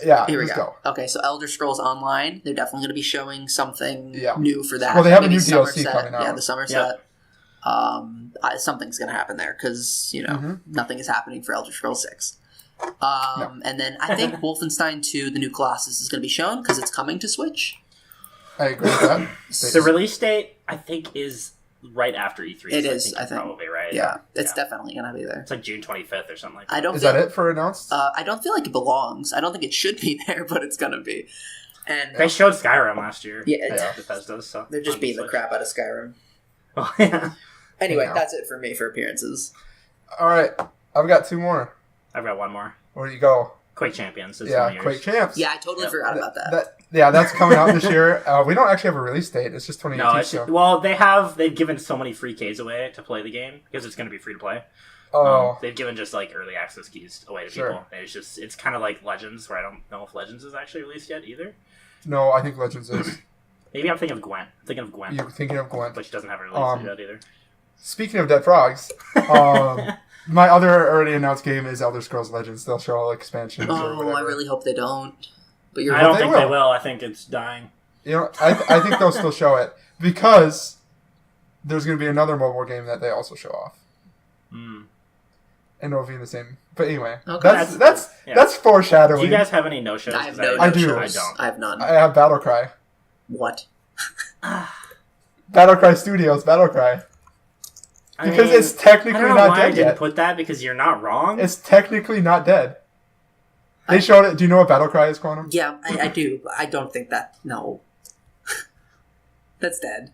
Yeah, Here we let's go. Okay, so Elder Scrolls Online, they're definitely going to be showing something Yeah. new for that. Well, they have a Maybe new DLC Somerset. coming out. Yeah, the Somerset. Something's going to happen there because, Mhm. nothing is happening for Elder Scrolls 6. And then I think Wolfenstein 2, the new Colossus, is going to be shown because it's coming to Switch. I agree with that. the release date, I think, is right after E3. It so is, I you're think. Probably right. Yeah, it's definitely going to be there. It's like June 25th or something like that. I don't Is feel, that it for announced? I don't feel like it belongs. I don't think it should be there, but it's going to be. And They showed Skyrim last year. yeah, it's- Bethesda, so they're just on beating the Switch. crap out of Skyrim. Oh, yeah. Anyway, Yeah. that's it for me for appearances. Alright, I've got two more. I've got one more. Where do you go? Quake Champions. Is Yeah, one of yours. Quake Champs. Yeah, I totally forgot about that. Yeah, that's coming out this year. We don't actually have a release date. It's just 2018. No, it's, so. well, they've given so many free keys away to play the game because it's going to be free to play. Oh, They've given just like early access keys away to Sure. people. And it's kind of like Legends, where I don't know if Legends is actually released yet either. no, I think Legends is. Maybe I'm thinking of Gwent. I'm thinking of Gwent, You're thinking of Gwent. but she doesn't have a release Um, yet either. Speaking of Dead Frogs, my other already announced game is Elder Scrolls Legends. They'll show all expansions or Oh, whatever. I really hope they don't. But you're I don't they think will. they will. I think it's dying. You know, I think they'll still show it because there's going to be another mobile game that they also show off, Mm. and it'll be the same. But anyway, Okay. that's Yeah. foreshadowing. Do you guys have any no shows? I have no I do. shows. I don't. I have none. I have Battlecry. What? Battlecry Studios. Battlecry. I Because mean, it's technically I don't know not why I dead didn't yet. put that because you're not wrong. It's technically not dead. They showed it. Do you know what Battlecry is, Quantum? Yeah, I do. But I don't think that. No. That's dead.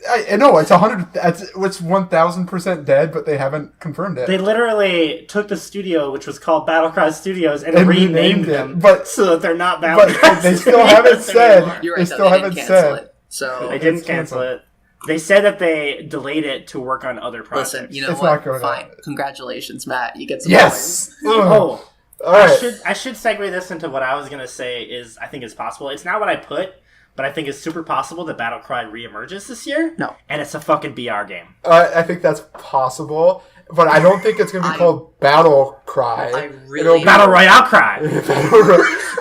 I know it's 100. It's 1,000% dead, but they haven't confirmed it. They literally took the studio, which was called Battlecry Studios, and, And renamed renamed it, them, but- so that they're not but Battlecry they still Studios haven't said- anymore. You're They right. still Though, they haven't didn't cancel said. it. So They didn't It's cancel canceled. it. They said that they delayed it to work on other projects. listen, you know It's what? not going Fine. on. Congratulations, Matt. You get some Yes. Ugh. Oh, All right. I should segue this into what I was gonna say. Is I think it's possible. It's not what I put, but I think it's super possible that Battlecry reemerges this year. No. And it's a fucking BR game. I think that's possible. but I don't think it's going to be called Battle Cry. I really Battle Royale Cry.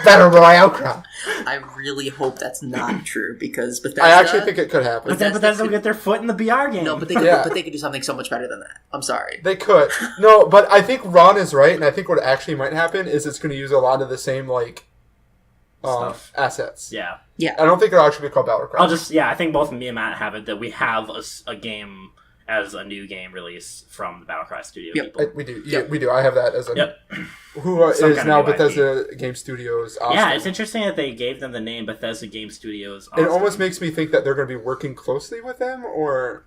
Battle Royale Cry. I really hope that's not true because Bethesda. I actually think it could happen. But then Bethesda will get their foot in the BR game. No, but they could do something so much better than that. I'm sorry. They could. No, but I think Ron is right, and I think what actually might happen is it's going to use a lot of the same, like, Stuff. assets. Yeah. I don't think it'll actually be called Battle Cry. I think both me and Matt have it that we have a game as a new game release from the Battlecry studio people. We do. Yeah, we do. I have that as a... Yep. Who is Some kind now of new Bethesda Game Studios. Austin. Yeah, it's interesting that they gave them the name Bethesda Game Studios. Austin. It almost makes me think that they're going to be working closely with them, or...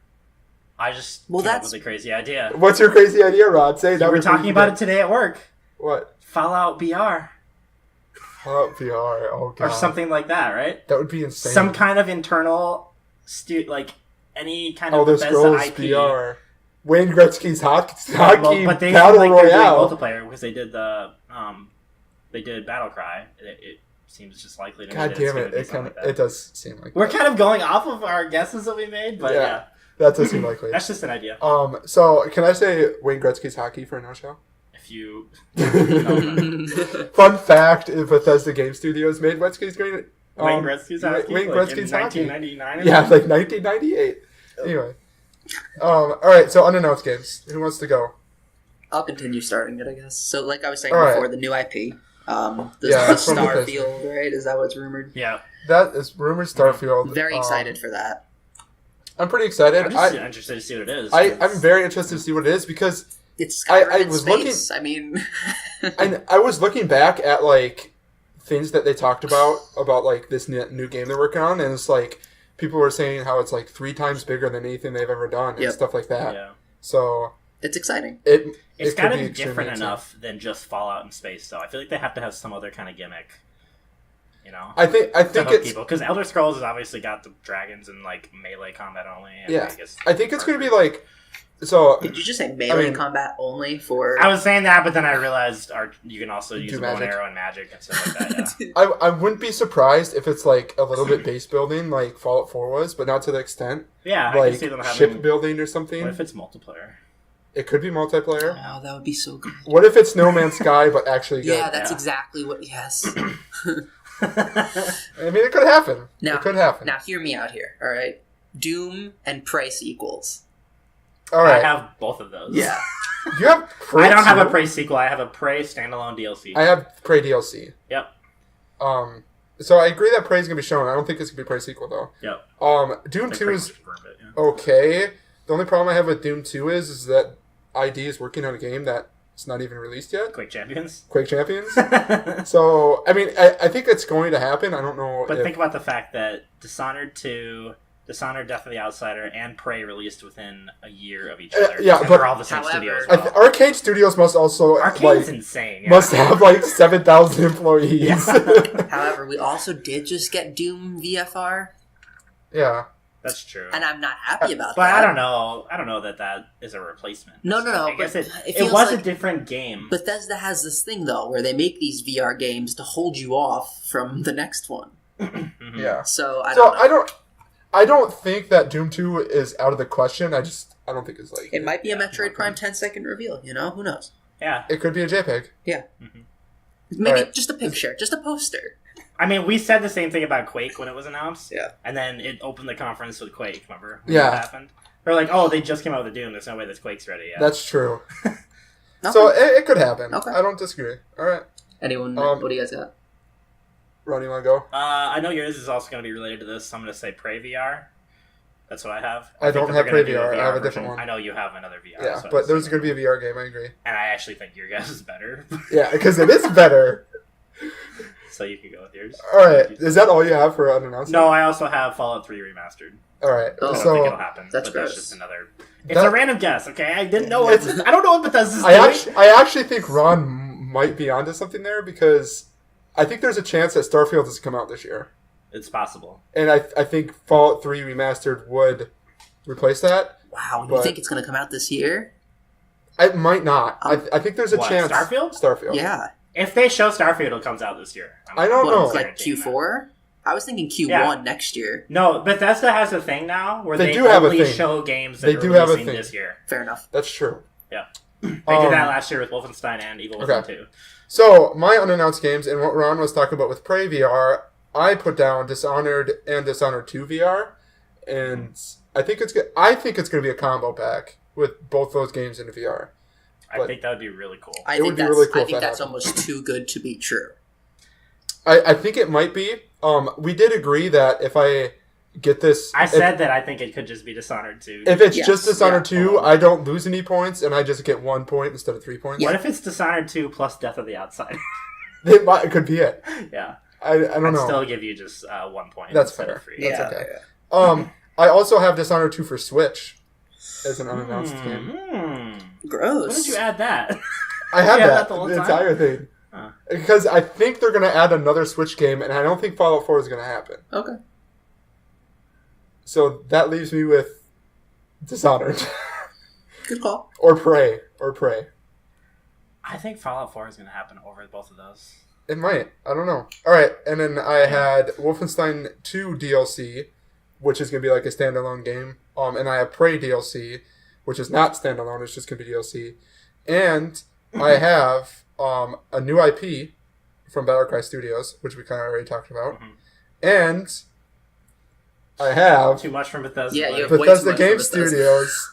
I just came up with a crazy idea. What's your crazy idea, Rod? Say that. We were talking about it today at work. What? Fallout BR. Fallout VR, oh god. Or something like that, right? That would be insane. Some kind of internal... any kind of Elder Bethesda Scrolls IP. VR. Wayne Gretzky's hockey but they battle seem like they're royale. doing multiplayer because they did Battle Cry. It seems just likely to me. God damn it! It does seem like we're kind of going off of our guesses that we made, but yeah. That does seem likely. That's just an idea. So can I say Wayne Gretzky's hockey for a no-show? If you Fun fact: if Bethesda Game Studios made Gretzky's great. Wayne Gretzky's hockey. Wayne Gretzky's hockey. 1999. Yeah, like 1998. Anyway. All right, so unannounced games. Who wants to go? I'll continue starting it, I guess. So, like I was saying All right. before, the new IP, the from Starfield, right? Is that what's rumored? Yeah. That is rumored Starfield. Very excited for that. I'm pretty excited. I'm just interested to see what it is. I'm very interested to see what it is because it's Skyrim I in was space. I mean, I was looking back at like things that they talked about like this new game they're working on, and it's like people were saying how it's like 3 times bigger than anything they've ever done and stuff like that. Yeah. So it's exciting. It's got to be different enough than just Fallout in space, though. I feel like they have to have some other kind of gimmick. You know, I think it's because Elder Scrolls has obviously got the dragons and like melee combat only. And I think it's going to be like. So did you just say melee combat only for? I was saying that, but then I realized you can also use a bow and magic. arrow and magic and stuff like that. Yeah. I wouldn't be surprised if it's like a little bit base building like Fallout 4 was, but not to the extent. Yeah, like I can see them having ship building or something. What if it's multiplayer? It could be multiplayer. Oh, that would be so good. What if it's No Man's Sky but actually good? Yeah, that's exactly what. Yes. I mean, it could happen. Now, it could happen. Now, hear me out here. All right, Doom and Prey sequels. All right. I have both of those. Yeah. You have Prey I don't have a too? Prey sequel. I have a Prey standalone DLC. I have Prey DLC. Yep. So I agree that Prey's gonna be shown. I don't think it's gonna be Prey sequel though. Yep. Doom Like 2 Prey is confirmed it, yeah. okay. The only problem I have with Doom 2 is that ID is working on a game that's not even released yet. Quake Champions. Quake Champions. So I mean, I think it's going to happen. I don't know. But think about the fact that Dishonored 2, Dishonored, Death of the Outsider, and Prey released within a year of each other. Yeah, and but they're all the same however, studio as well. Arcade Studios must also Arcade's insane. Yeah. must have like 7,000 employees. Yeah. However, we also did just get Doom VFR, Yeah. That's true. and I'm not happy about But that. I don't know. I don't know that is a replacement. No. I guess But it feels was like a different game. Bethesda has this thing though, where they make these VR games to hold you off from the next one. Mhm. Yeah. So I don't know. I don't think that Doom 2 is out of the question. I don't think it's like It might be a Metroid Prime 10-second reveal. You know, who knows? Yeah. It could be a JPEG. Yeah. Mm-hmm. Maybe Alright. just a picture, just a poster. I mean, we said the same thing about Quake when it was announced. Yeah. And then it opened the conference with Quake, remember? When Yeah. that happened? They're like, oh, they just came out with Doom. There's no way this Quake's ready yet. That's true. Okay. So it could happen. Okay. I don't disagree. All right. Anyone? Um, What do you guys got? Ron, you want to go? I know yours is also going to be related to this, so I'm going to say Prey VR. That's what I have. I think don't that have they're gonna Prey do VR. I have a version. different one. I know you have another VR. Yeah, so but there's that's- going to be a VR game. I agree. And I actually think your guess is better. Yeah, because it is better. So you can go with yours. All right. Is that all you have for unannounced? No, I also have Fallout 3 Remastered. All right. Oh. I don't think it'll So happen. That's but gross. that's just another. It's a random guess, okay? I didn't know. I don't know what Bethesda's I doing. actually think Ron might be onto something there because I think there's a chance that Starfield has come out this year, It's possible. and I think Fallout 3 Remastered would replace that. Wow, you but- think it's going to come out this year? It might not. I think there's a What, chance. Starfield? Starfield. Yeah. If they show Starfield, it comes out this year. I don't know. What, like Q4? I was thinking Q1 Yeah. next year. No, Bethesda has a thing now where They they do have a only thing. show games that They are do have a releasing thing. this year. Fair enough. That's true. Yeah. They did that last year with Wolfenstein and Evil Within 2. So, my unannounced games, and what Ron was talking about with Prey VR, I put down Dishonored and Dishonored 2 VR, and I think it's good. I think it's going to be a combo pack with both those games in VR. I think that would be really cool. I It would be really cool I if think that that's almost too good to be true. I think it might be. We did agree that if I get this... I said that I think it could just be Dishonored 2. If it's Yes, just Dishonored yeah. 2, I don't lose any points, and I just get 1 point instead of 3 points. What if it's Dishonored 2 plus Death of the Outside? It could be it. Yeah. I don't I'd know. still give you just 1 point That's instead fair. of 3. That's Yeah, okay. yeah. I also have Dishonored 2 for Switch as an unannounced game. Gross. When did you add that? I have Yeah, that the whole the time? entire thing. Huh. Because I think they're going to add another Switch game, and I don't think Fallout 4 is going to happen. Okay. So that leaves me with Dishonored. Good call. Or Prey. I think Fallout 4 is going to happen over both of those. It might. I don't know. Alright, and then I had Wolfenstein 2 DLC, which is going to be like a standalone game. And I have Prey DLC, which is not standalone, it's just going to be DLC. And I have a new IP from Battlecry Studios, which we kind of already talked about. Mhm. And I have Too much from Bethesda. Yeah, but- you have way too Bethesda much Game for Bethesda. Studios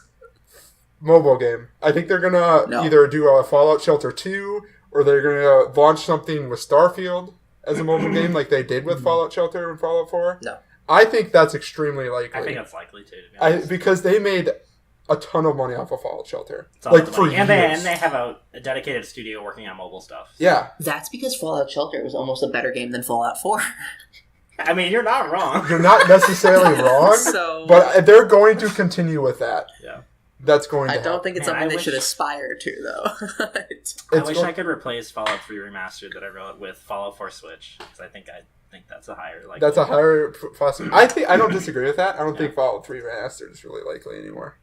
mobile game. I think they're going to either do a Fallout Shelter 2, or they're going to launch something with Starfield as a mobile game like they did with Fallout Shelter and Fallout 4. No. I think that's extremely likely. I think that's likely too, to be honest. Because they made a ton of money off of Fallout Shelter. It's all Like, the for money. years. And they have a dedicated studio working on mobile stuff. Yeah. That's because Fallout Shelter was almost a better game than Fallout 4. I mean, you're not wrong. You're not necessarily wrong, So but they're going to continue with that. Yeah. That's going to I happen. don't think it's Man, something I they wish- should aspire to, though. I It's wish go- I could replace Fallout 3 Remastered that I wrote with Fallout 4 Switch, because I think that's a higher That's a higher possibility. I don't disagree with that. I don't think Fallout 3 Remastered is really likely anymore.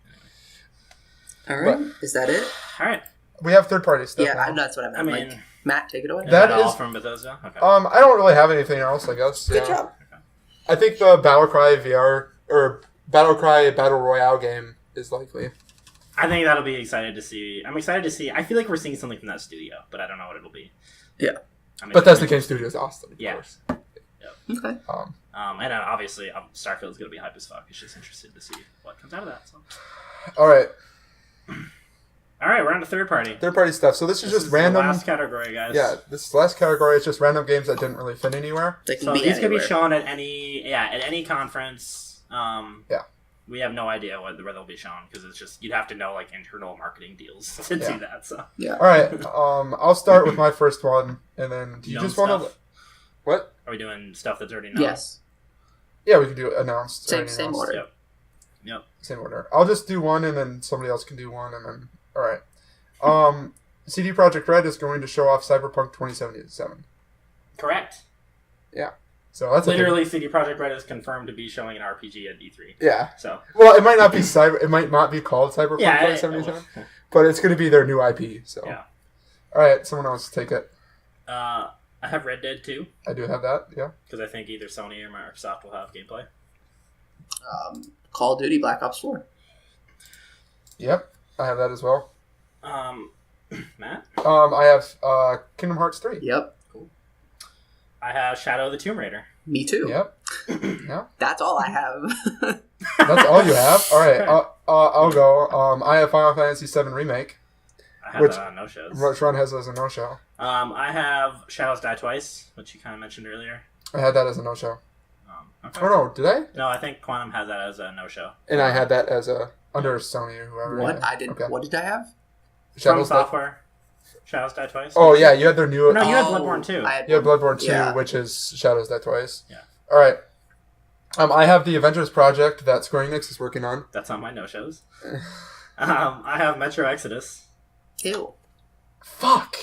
All right. Is that it? All right. We have third-party stuff Yeah, now. that's what I meant. I mean, Like, Matt, take it away. That all is- from Bethesda. Okay. I don't really have anything else, I guess. Good Yeah. job. I think the Battlecry VR, or Battlecry Battle Royale game is likely. I think that'll be excited to see. I'm excited to see. I feel like we're seeing something from that studio, but I don't know what it'll be. Yeah. Bethesda Game Studio is awesome, of Yeah. course. Okay. And obviously, Starfield's gonna be hype as fuck. It's just interested to see what comes out of that. So. All right, All right, we're on to third party. third-party stuff. So this is just The random. last category, guys. Yeah, this last category is just random games that didn't really fit anywhere. They can So be these could be anywhere. shown at any conference. Yeah. We have no idea where they'll be shown because it's just you'd have to know like internal marketing deals to Yeah. do that. So Yeah. All right, I'll start with my first one, and then do you Known just want to? stuff? What? Are we doing stuff that's already known? Yes. Yeah, we can do announced. Same- already same announced. order. Yep. Same order. I'll just do one, and then somebody else can do one, and then all right. CD Projekt Red is going to show off Cyberpunk 2077. Correct. So that's Literally, CD Projekt Red is confirmed to be showing an RPG at E3. yeah. So Well, it might not be It might not be called Cyberpunk yeah, 2077, but it's going to be their new IP. So Yeah. All right, someone else take it. I have Red Dead 2 I do have that. Yeah. because I think either Sony or Microsoft will have gameplay. Call of Duty Black Ops 4. Yep. I have that as well. Matt, I have Kingdom Hearts 3. Yep. I have Shadow of the Tomb Raider. Me too. Yep. That's all I have. That's all you have. All right. I'll go. I have Final Fantasy VII Remake, I have Which- that on no shows. which Ron has as a no-show. I have Shadows Die Twice, which you kind of mentioned earlier. I had that as a no-show. Okay. Oh no, did I? No, I think Quantum has that as a no show. And I had that as a under Sony or whoever. What? Yeah. I did. Okay. What did I have? From Shadows Die- Software. Shadows Die Twice. Oh yeah, you had their new. No, you had Oh, Bloodborne too. I had You have one. Bloodborne 2, Yeah. which is Shadows Die Twice. Yeah. All right. I have the Avengers project that Square Enix is working on. That's on my no shows. I have Metro Exodus. Ew. Fuck.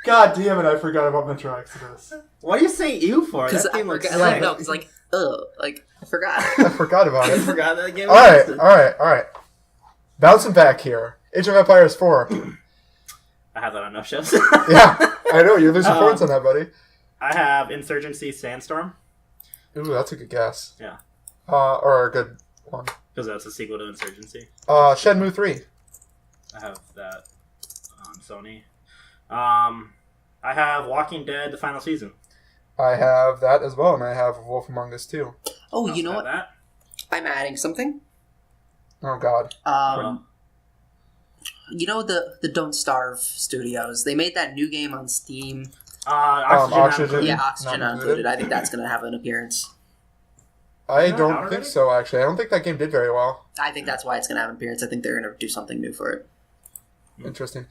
God damn it! I forgot about Metro Exodus. What do you say "ew" for? Because That I game looks forgot. sick. Like, no, because I forgot. I forgot about I it. forgot that game. All right, existed. all right. Bouncing back here. Age of Empires 4. I have that on no shows. Yeah, I know you're losing points on that, buddy. I have Insurgency Sandstorm Ooh, that's a good guess. Yeah. Or a good one. because because that's a sequel to Insurgency. Shenmue 3. I have that on Sony. I have Walking Dead: The Final Season. I have that as well, and I have Wolf Among Us 2. Oh, I you know also what? have I'm adding something. Oh, God. You know the Don't Starve Studios? They made that new game on Steam. Oxygen. Yeah, Oxygen Not not included. included. I think that's going to have an appearance. I Isn't that don't out think already? so, actually. I don't think that game did very well. I think that's why it's going to have an appearance. I think they're going to do something new for it. Interesting.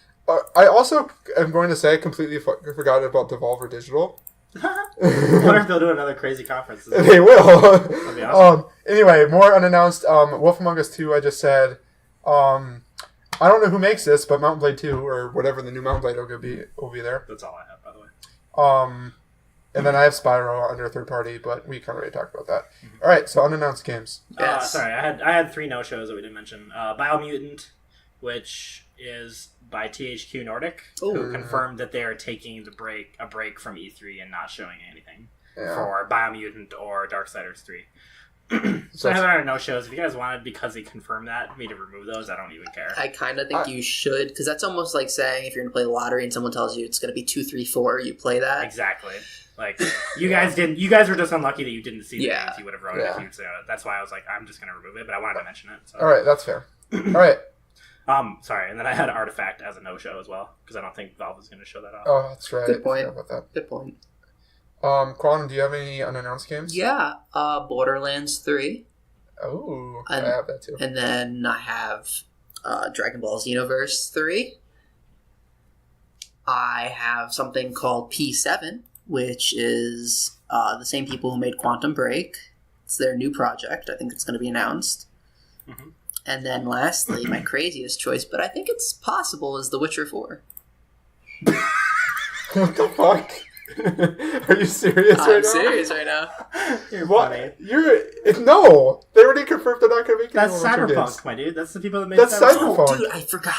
I also am going to say I completely forgot about Devolver Digital. I wonder if they'll do another crazy conference. They will. That'd be awesome. Anyway, more unannounced. Wolf Among Us 2, I just said. I don't know who makes this, but Mountain Blade 2, or whatever the new Mountain Blade will be there. That's all I have, by the way. And then I have Spyro under a third party, but we kind of already talked about that. All right, so unannounced games. Yes. Sorry, I had 3 no-shows that we didn't mention. Biomutant, which is by THQ Nordic, who Ooh. confirmed that they are taking a break from E3 and not showing anything Yeah. for Biomutant or Darksiders 3. So I have other no-shows. If you guys wanted, because they confirmed that, me to remove those, I don't even care. I kind of think you should, because that's almost like saying if you're going to play the lottery and someone tells you it's going to be 2, 3, 4, you play that. Exactly. Like, you guys didn't. You guys were just unlucky that you didn't see the Yeah. names. You would have wrote it if you'd say it. That's why I was like, I'm just going to remove it, but I wanted to mention it. So. All right, that's fair. All right. Sorry, and then I had Artifact as a no-show as well, because I don't think Valve is going to show that off. Oh, that's right. Good point. I forgot about Good point. that. Quantum, do you have any unannounced games? Yeah, Borderlands 3. Oh, I And- have that too. And then I have Dragon Ball Xenoverse 3. I have something called P7, which is the same people who made Quantum Break. It's their new project. I think it's going to be announced. Mhm. And then lastly, my craziest choice, but I think it's possible, is The Witcher 4. What the fuck? Are you serious right I'm now? serious right now. You're What? funny. No. They already confirmed they're not going to make That's any more Witcher Cyberpunk, games. my dude. That's the people that made That's Cyberpunk. Cyberpunk. Oh, dude, I forgot.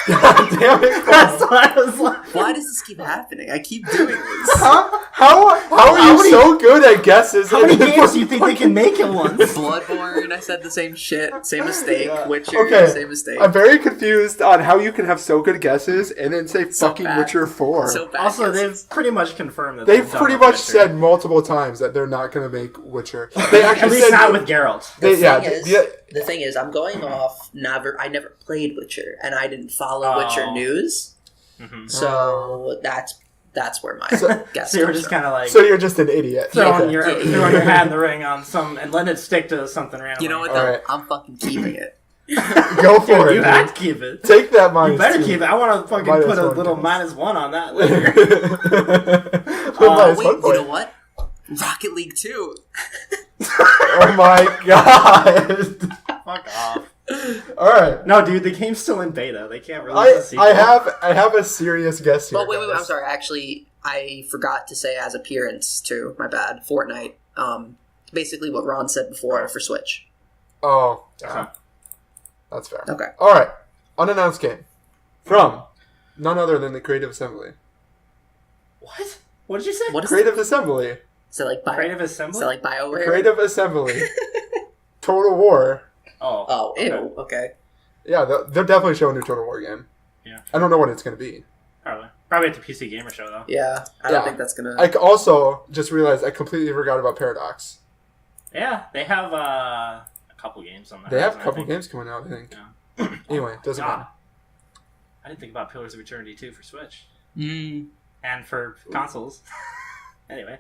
God damn it, That's Quantum. why I was like... Why does this keep happening? I keep doing this. How are you so good at guesses? How many games do you think they can make at once? Bloodborne, I said the same shit. Same mistake. Yeah. Witcher, Okay. same mistake. I'm very confused on how you can have so good guesses and then say So fucking bad. Witcher 4. So bad. Also, guesses. they've pretty much confirmed that They've they're done pretty with much Witcher. said multiple times that they're not going to make Witcher. They actually At least said not with Geralt. The thing is, I'm going off. I never played Witcher, and I didn't follow Witcher Oh. news. Mm-hmm. So that's where my guess. So you were comes just from. kind of like So you're just an idiot. throwing Okay. your hat in the ring on some and letting it stick to something random. You know what? All Though? right. I'm fucking keeping it. Go for it. You dude. had to keep it. Take that You minus better two. keep it. I want to fucking Minus put a one little points. -1 on that later. Minus Wait, 1 you point. know what? Rocket League 2. Oh my god. Fuck off. All right. No, dude, the game's still in beta. They can't release a sequel. I have a serious guess here. But wait, guys. I'm sorry. Actually, I forgot to say as appearance too. My bad. Fortnite. Basically what Ron said before for Switch. Oh, Okay. that's fair. Okay. All right. Unannounced game from none other than the Creative Assembly. What? What did you say? What is Creative Assembly. it? Is it like Creative Is Assembly? it like BioWare? Creative Assembly. Total War. Oh. Oh, okay. ew. Okay. Yeah, they're definitely showing a new Total War game. Yeah. I don't know what it's going to be. Probably at the PC Gamer Show, though. Yeah. I Yeah. don't think that's gonna. I also just realized I completely forgot about Paradox. Yeah, they have a couple games on that. They have a couple games coming out, I think. Yeah. Anyway, doesn't God. matter. I didn't think about Pillars of Eternity 2 for Switch. Mm. And for consoles. Anyway.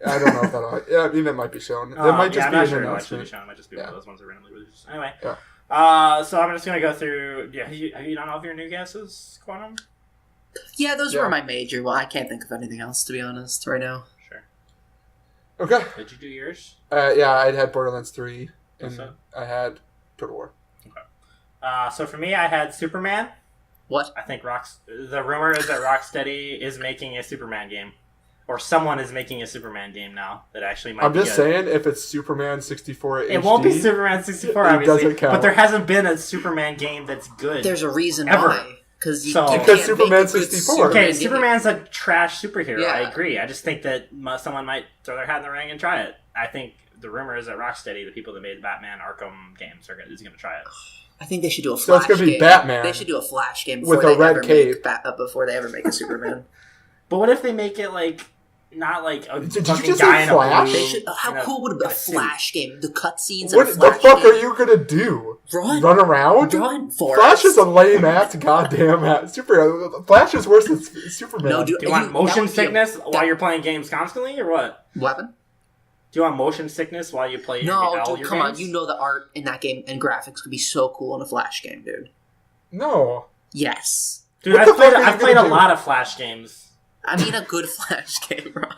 I don't know if that'll... Yeah, I mean, that might be shown. It might just I'm be not an sure it'll actually be announcement. shown. It might just be Yeah. one of those ones that randomly released. Anyway. Yeah. So I'm just going to go through... Yeah, have you done all of your new guesses, Quantum? Yeah, those Yeah. were my major. Well, I can't think of anything else to be honest right now. Sure. Okay. Did you do yours? Yeah, I had Borderlands 3, and What's that? I had Total War. So for me, I had Superman. What? I think the rumor is that Rocksteady is making a Superman game. Or someone is making a Superman game now that actually might I'm be just saying, if it's Superman 64 HD... It won't be Superman 64, it obviously. doesn't count. But there hasn't been a Superman game that's good. There's a reason Ever. why. Because So- you Because can't Superman make a good 64. Okay, game. Superman's a trash superhero. Yeah. I agree. I just think that someone might throw their hat in the ring and try it. I think the rumor is that Rocksteady, the people that made the Batman Arkham games, is going to try it. I think they should do a So Flash it's gonna be game. Batman They should do a Flash game with before a they red ever cape. make before they ever make a Superman. But what if they make it like not like a Did you fucking just guy say in a Flash? blue? They should. How cool would it be a Flash game? The cutscenes. What of a the Flash fuck game. are you gonna do? Run around? Run for Flash us. is a lame ass goddamn ass. Flash is worse than Superman. No, Do you want that motion would be sickness while you're playing games constantly, or what? Weapon? Do you want motion sickness while you play No, all dude, your come games? on. You know the art in that game and graphics could be so cool in a Flash game, dude. No. Yes. Dude, What the fuck are you I've played gonna a do? lot of Flash games. I mean a good Flash game, Ron.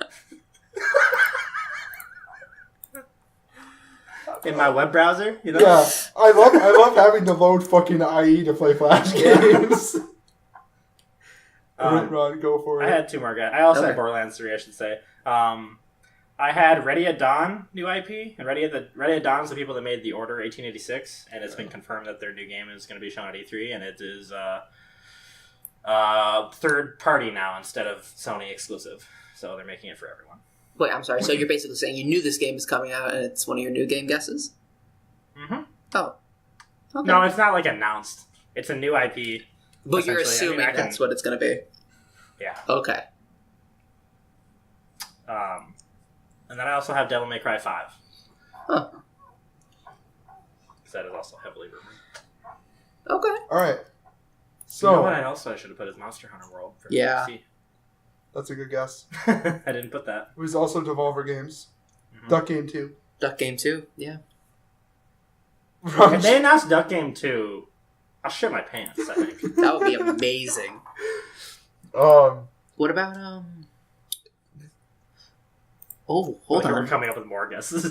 In my web browser, you know? Yeah, I love having to load fucking IE to play Flash games. Ron, go for it. I had two more guys. I also Okay. had Borderlands 3, I should say. I had Ready at Dawn, new IP, and Ready at Dawn is the people that made The Order 1886, and it's been confirmed that their new game is going to be shown at E3, and it is third party now instead of Sony exclusive, so they're making it for everyone. Wait, I'm sorry. So you're basically saying you knew this game is coming out and it's one of your new game guesses? Mm-hmm. Oh. Okay. No, it's not like announced. It's a new IP. But you're essentially. assuming I can- that's what it's going to be. Yeah. Okay. And then I also have Devil May Cry 5. Huh. Because that is also heavily rumored. Okay. Alright. So, you know So, what I should have put is Monster Hunter World for Yeah. PC. that's a good guess. I didn't put that. It was also Devolver Games. Mhm. Duck Game 2. Duck Game 2? Yeah. If they announced Duck Game 2, I'll shit my pants, I think. That would be amazing. What about, Oh, hold We're on. coming up with more guesses.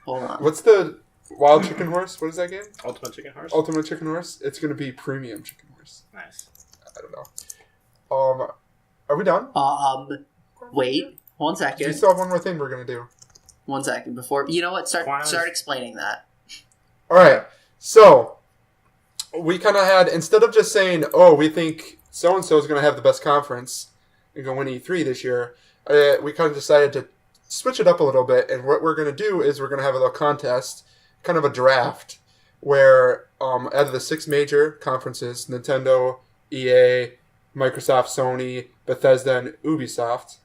Hold on. What's the Wild Chicken Horse? What is that game? Ultimate Chicken Horse? Ultimate Chicken Horse? It's gonna be Premium Chicken Horse. Nice. I don't know. Are we done? Wait. 1 We second. still have one more thing we're gonna do. 1 second before... You know what? Quantum- Start explaining that. Alright, so we kind of had, instead of just saying, oh, we think so-and-so is going to have the best conference and go win E3 this year, we kind of decided to switch it up a little bit, and what we're going to do is we're going to have a little contest, kind of a draft, where out of the 6 major conferences, Nintendo, EA, Microsoft, Sony, Bethesda, and Ubisoft,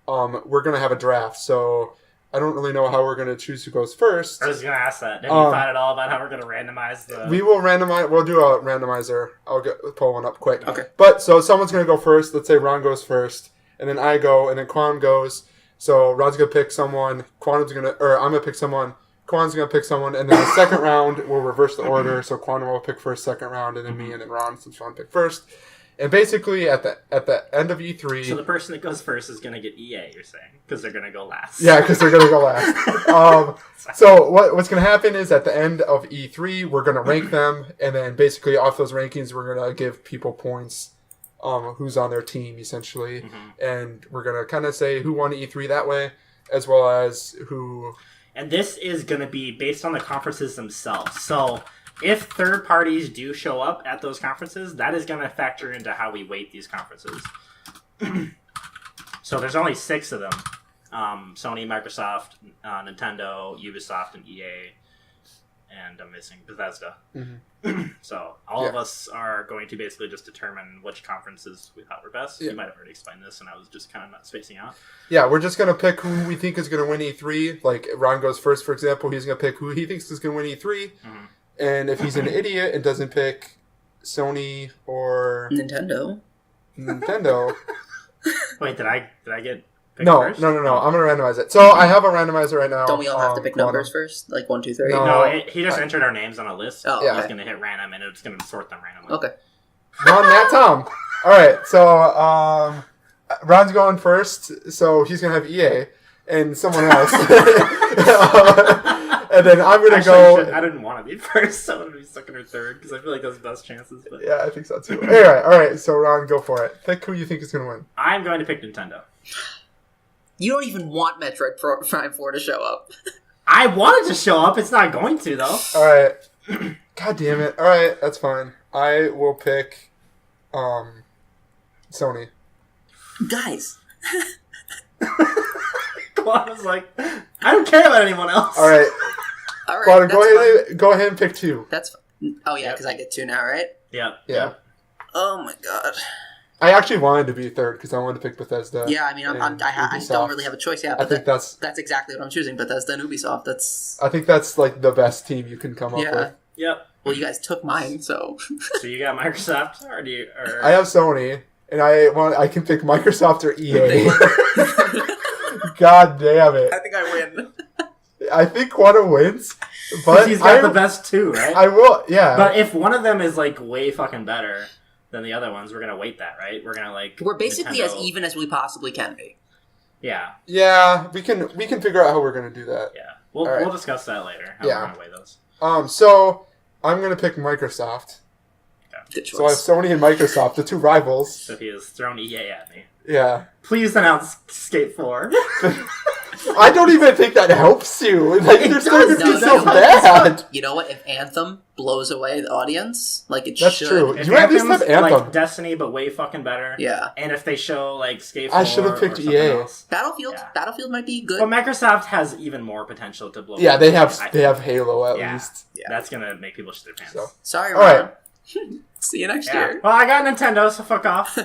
we're going to have a draft, so I don't really know how we're going to choose who goes first. I was going to ask that. Have you thought at all about how we're going to randomize the... We will randomize. We'll do a randomizer. I'll pull one up quick. Okay. But so someone's gonna go first. Let's say Ron goes first, and then I go, and then Quantum goes. So Ron's gonna pick someone. I'm gonna pick someone. Quantum's gonna pick someone, and then the second round we'll reverse the order. So Quantum will pick first, second round, and then me, and then Ron, since Ron picked first. And basically, at the end of E3, So the person that goes first is going to get EA, you're saying? Because they're going to go last. yeah, because they're gonna go last. So what's going to happen is at the end of E3, we're going to rank them, and then basically off those rankings, we're going to give people points, who's on their team, essentially. Mm-hmm. And we're going to kind of say who won E3 that way, as well as who... And this is going to be based on the conferences themselves. So if third parties do show up at those conferences, that is going to factor into how we weight these conferences. So there's only 6 of them. Sony, Microsoft, Nintendo, Ubisoft, and EA. And I'm missing Bethesda. Mm-hmm. So all of us are going to basically just determine which conferences we thought were best. Yeah. You might have already explained this, and I was just kind of not spacing out. Yeah, we're just going to pick who we think is going to win E3. Like, Ron goes first, for example. He's going to pick who he thinks is going to win E3. Mm-hmm. And if he's an idiot and doesn't pick Sony or Nintendo. Wait, did I get picked No, first? no. I'm going to randomize it. So I have a randomizer right now. Don't we all have to pick Quantum. numbers first? Like 1, 2, 3? No. No, he just entered our names on a list. Oh, Yeah. He's okay. going to hit random, and it's going to sort them randomly. Okay. Ron, Nat, Tom. All right, so Ron's going first, so he's going to have EA and someone else. And then I'm going to go... I didn't want to be first, so I'm going to be second or third, because I feel like those are the best chances. But Yeah, I think so too. Anyway, all right, so Ron, go for it. Pick who you think is going to win. I'm going to pick Nintendo. You don't even want Metroid Prime 4 to show up. I wanted to show up. It's not going to, though. All right. God damn it. All right, that's fine. I will pick Sony. Guys. Come Juan was like, I don't care about anyone else. All right. All right. Quantum, That's fine. go ahead and pick 2. That's fine. Oh, yeah, because I get 2 now, right? Yep. Yeah. Oh, my God. I actually wanted to be 3rd because I wanted to pick Bethesda. Yeah, I mean, I Ubisoft. don't really have a choice. Yeah, but I think that's exactly what I'm choosing. Bethesda and Ubisoft. I think that's like the best team you can come up with. Yep. Well, you guys took mine, so. So you got Microsoft, or do you? Or... I have Sony, and I can pick Microsoft or EA. God damn it! I think I win. I think Quantum wins, but he's got the best 2, right? I will, yeah. But if one of them is like way fucking better than the other ones, we're gonna weight that, right? We're gonna like. We're basically Nintendo... as even as we possibly can be. Yeah. Yeah, we can figure out how we're gonna do that. Yeah. We'll discuss that later. How we're gonna weigh those. So I'm gonna pick Microsoft. Good choice. So I have Sony and Microsoft, the 2 rivals. So he has thrown EA at me. Yeah. Please announce Skate 4. I don't even think that helps you. Like, you're still going to be so No, bad. You know what? If Anthem blows away the audience, like it That's should. true. If You at least have Anthem's Anthem. like Destiny, but way fucking better. Yeah. And if they show like Skate 4 I should have picked or something EA. else. Battlefield. Yeah. Battlefield might be good. But Microsoft has even more potential to blow. Yeah, up. they have I Halo at Yeah. least. Yeah. That's gonna make people shit their pants. So. Sorry, All Ron. right. See you next Yeah. year. Well, I got Nintendo, so fuck off.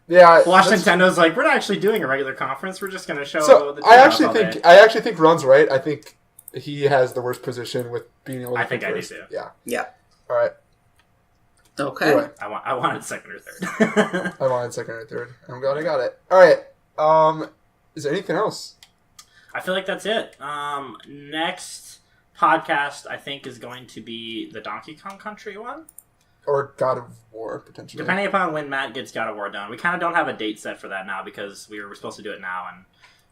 Yeah. Watch that's- Nintendo's like, we're not actually doing a regular conference. We're just gonna show. So the I demos all day." actually think Ron's right. I think he has the worst position with being able to I pick think I do first. too. Yeah. Yeah. All right. Okay. Anyway, I wanted second or third. I wanted 2nd or 3rd. I'm glad I got it. All right. Is there anything else? I feel like that's it. Next podcast, I think, is going to be the Donkey Kong Country one. Or God of War, potentially. Depending upon when Matt gets God of War done. We kind of don't have a date set for that now because we were supposed to do it now, and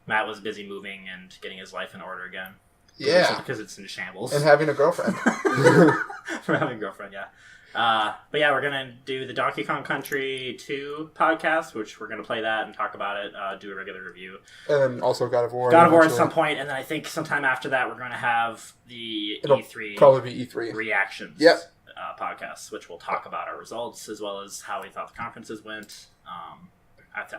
Matt was busy moving and getting his life in order again. Yeah. Because it's in shambles. And having a girlfriend. From having a girlfriend, yeah. But yeah, we're going to do the Donkey Kong Country 2 podcast, which we're going to play that and talk about it, do a regular review. And then also God of War. God of War at eventually. some point, and then I think sometime after that we're going to have the It'll E3 probably be E3. reactions Yep. podcast, which will talk about our results as well as how we thought the conferences went.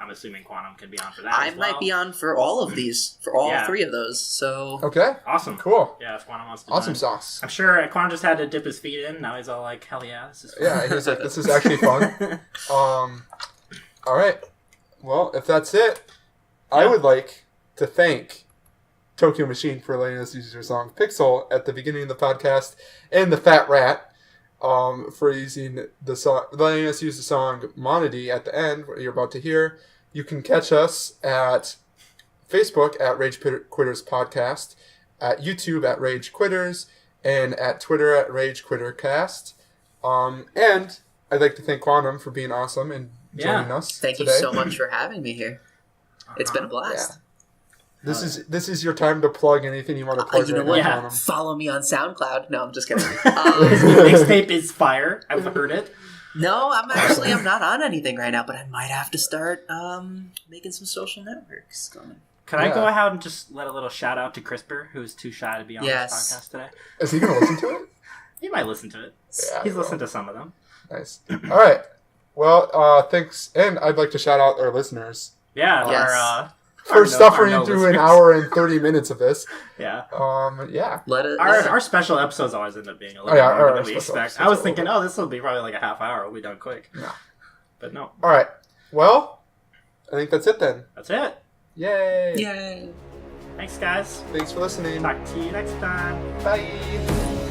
I'm assuming Quantum can be on for that I as well. might be on for all of these, for all Yeah. 3 of those. So Okay. Awesome. Cool. Yeah, if Quantum wants to Awesome join. sauce. I'm sure Quantum just had to dip his feet in. Now he's all like, hell yeah, this is fun. Yeah, he's like, this is actually fun. All right. Well, if that's it, I would like to thank Tokyo Machine for letting us use your song Pixel at the beginning of the podcast, and the Fat Rat for using the song, letting us use the song Monody at the end, what you're about to hear. You can catch us at Facebook at Rage Quitters Podcast, at YouTube at Rage Quitters, and at Twitter at Rage Quitter Cast. And I'd like to thank Quantum for being awesome and joining us thank today. you so much for having me here. It's been a blast. This is your time to plug anything you want to plug. You know right what? now, Yeah. Quantum. Follow me on SoundCloud. No, I'm just kidding. His new mixtape is fire. I've heard it. No, I'm not on anything right now, but I might have to start making some social networks going. Could I Yeah. go ahead and just let a little shout out to CRISPR, who's too shy to be on Yes. this podcast today? Is he going to listen to it? He might listen to it. Yeah, He's he will. listened to some of them. Nice. All right. Well, thanks, and I'd like to shout out our listeners Yeah, Yes. our for suffering no through an listeners. hour and 30 minutes of this. Yeah. Yeah. Let it. Our special episodes always end up being a little yeah, longer our than we special expect. episodes I was are thinking, over. oh, this will be probably like a half hour. We'll be done quick. No. But no, All right. Well, I think that's it then. that's it. Yay. Yay. Thanks, guys. Thanks for listening. Talk to you next time. Bye.